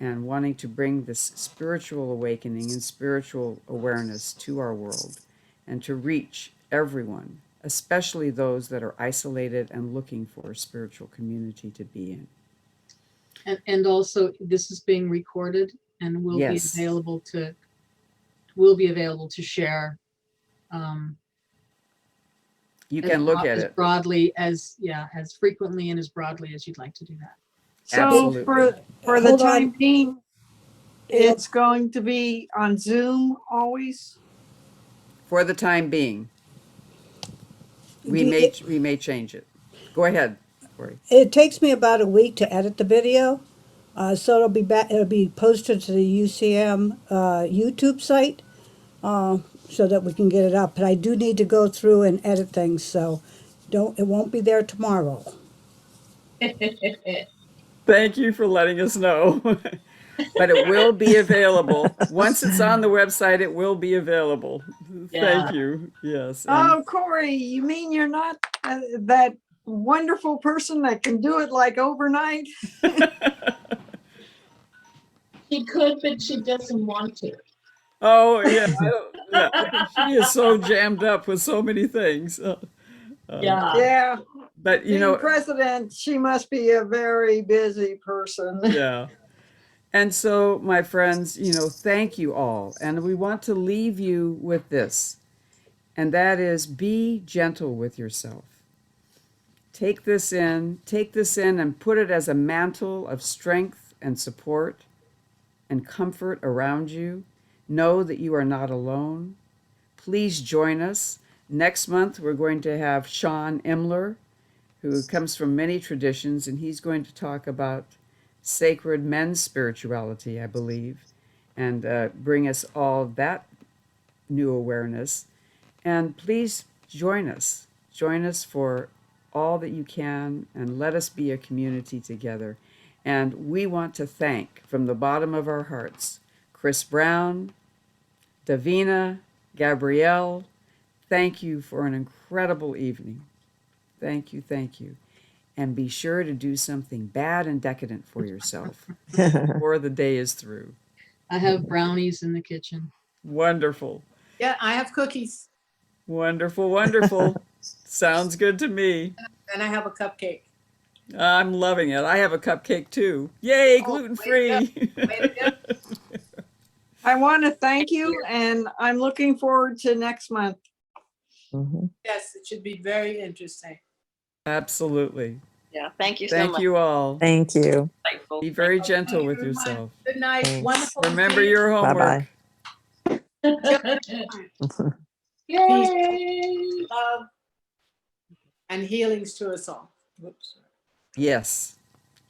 and wanting to bring this spiritual awakening and spiritual awareness to our world and to reach everyone, especially those that are isolated and looking for a spiritual community to be in. And also, this is being recorded and will Yes. be available to share. You can look at as it. broadly as frequently and as broadly as you'd like to do that. So Absolutely. for the Hold time on. being, it's going to be on Zoom always. For the time being, we Do you- may change it. Go ahead, Corey. It takes me about a week to edit the video, so it'll be posted to the UCM YouTube site, so that we can get it up. But I do need to go through and edit things, so it won't be there tomorrow. Thank you for letting us know. But it will be available. Once it's on the website, it will be available. Yeah. Thank you. Yes. Oh, Corey, you mean you're not that wonderful person that can do it like overnight? She could, but she doesn't want to. Oh, yeah. She is so jammed up with so many things. Yeah. Yeah. But, you Being know, president, she must be a very busy person. yeah. And so, my friends, thank you all. And we want to leave you with this, and that is be gentle with yourself. Take this in and put it as a mantle of strength and support and comfort around you. Know that you are not alone. Please join us. Next month, we're going to have Sean Imler, who comes from many traditions, and he's going to talk about sacred men's spirituality, I believe, and bring us all that new awareness. And please join us. Join us for all that you can, and let us be a community together. And we want to thank, from the bottom of our hearts, Chris Brown, Davina, Gabrielle. Thank you for an incredible evening. Thank you, thank you. And be sure to do something bad and decadent for yourself before the day is through. I have brownies in the kitchen. Wonderful. Yeah, I have cookies Wonderful, wonderful. Sounds good to me. and I have a cupcake. I'm loving it. I have a cupcake too. Yay, Oh, gluten-free. Way to go. I want to thank you, and I'm looking forward to next month. Mhm. Yes, it should be very interesting. Absolutely. Yeah, thank you so Thank much. you all. Thank you. Insightful. Be very Thank gentle you with very much. yourself. Good night. Thanks. Wonderful. to Remember see you. your homework. Yay! Love and healings to us all. Whoops. Yes.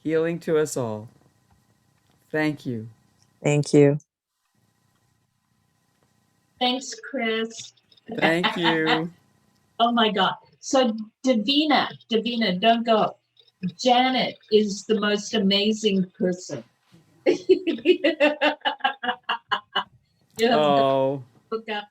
Healing to us all. Thank you. Thank you. Thanks, Chris. Thank you. Oh my God. So Davina, don't go. Janet is the most amazing person. You have to Oh. look up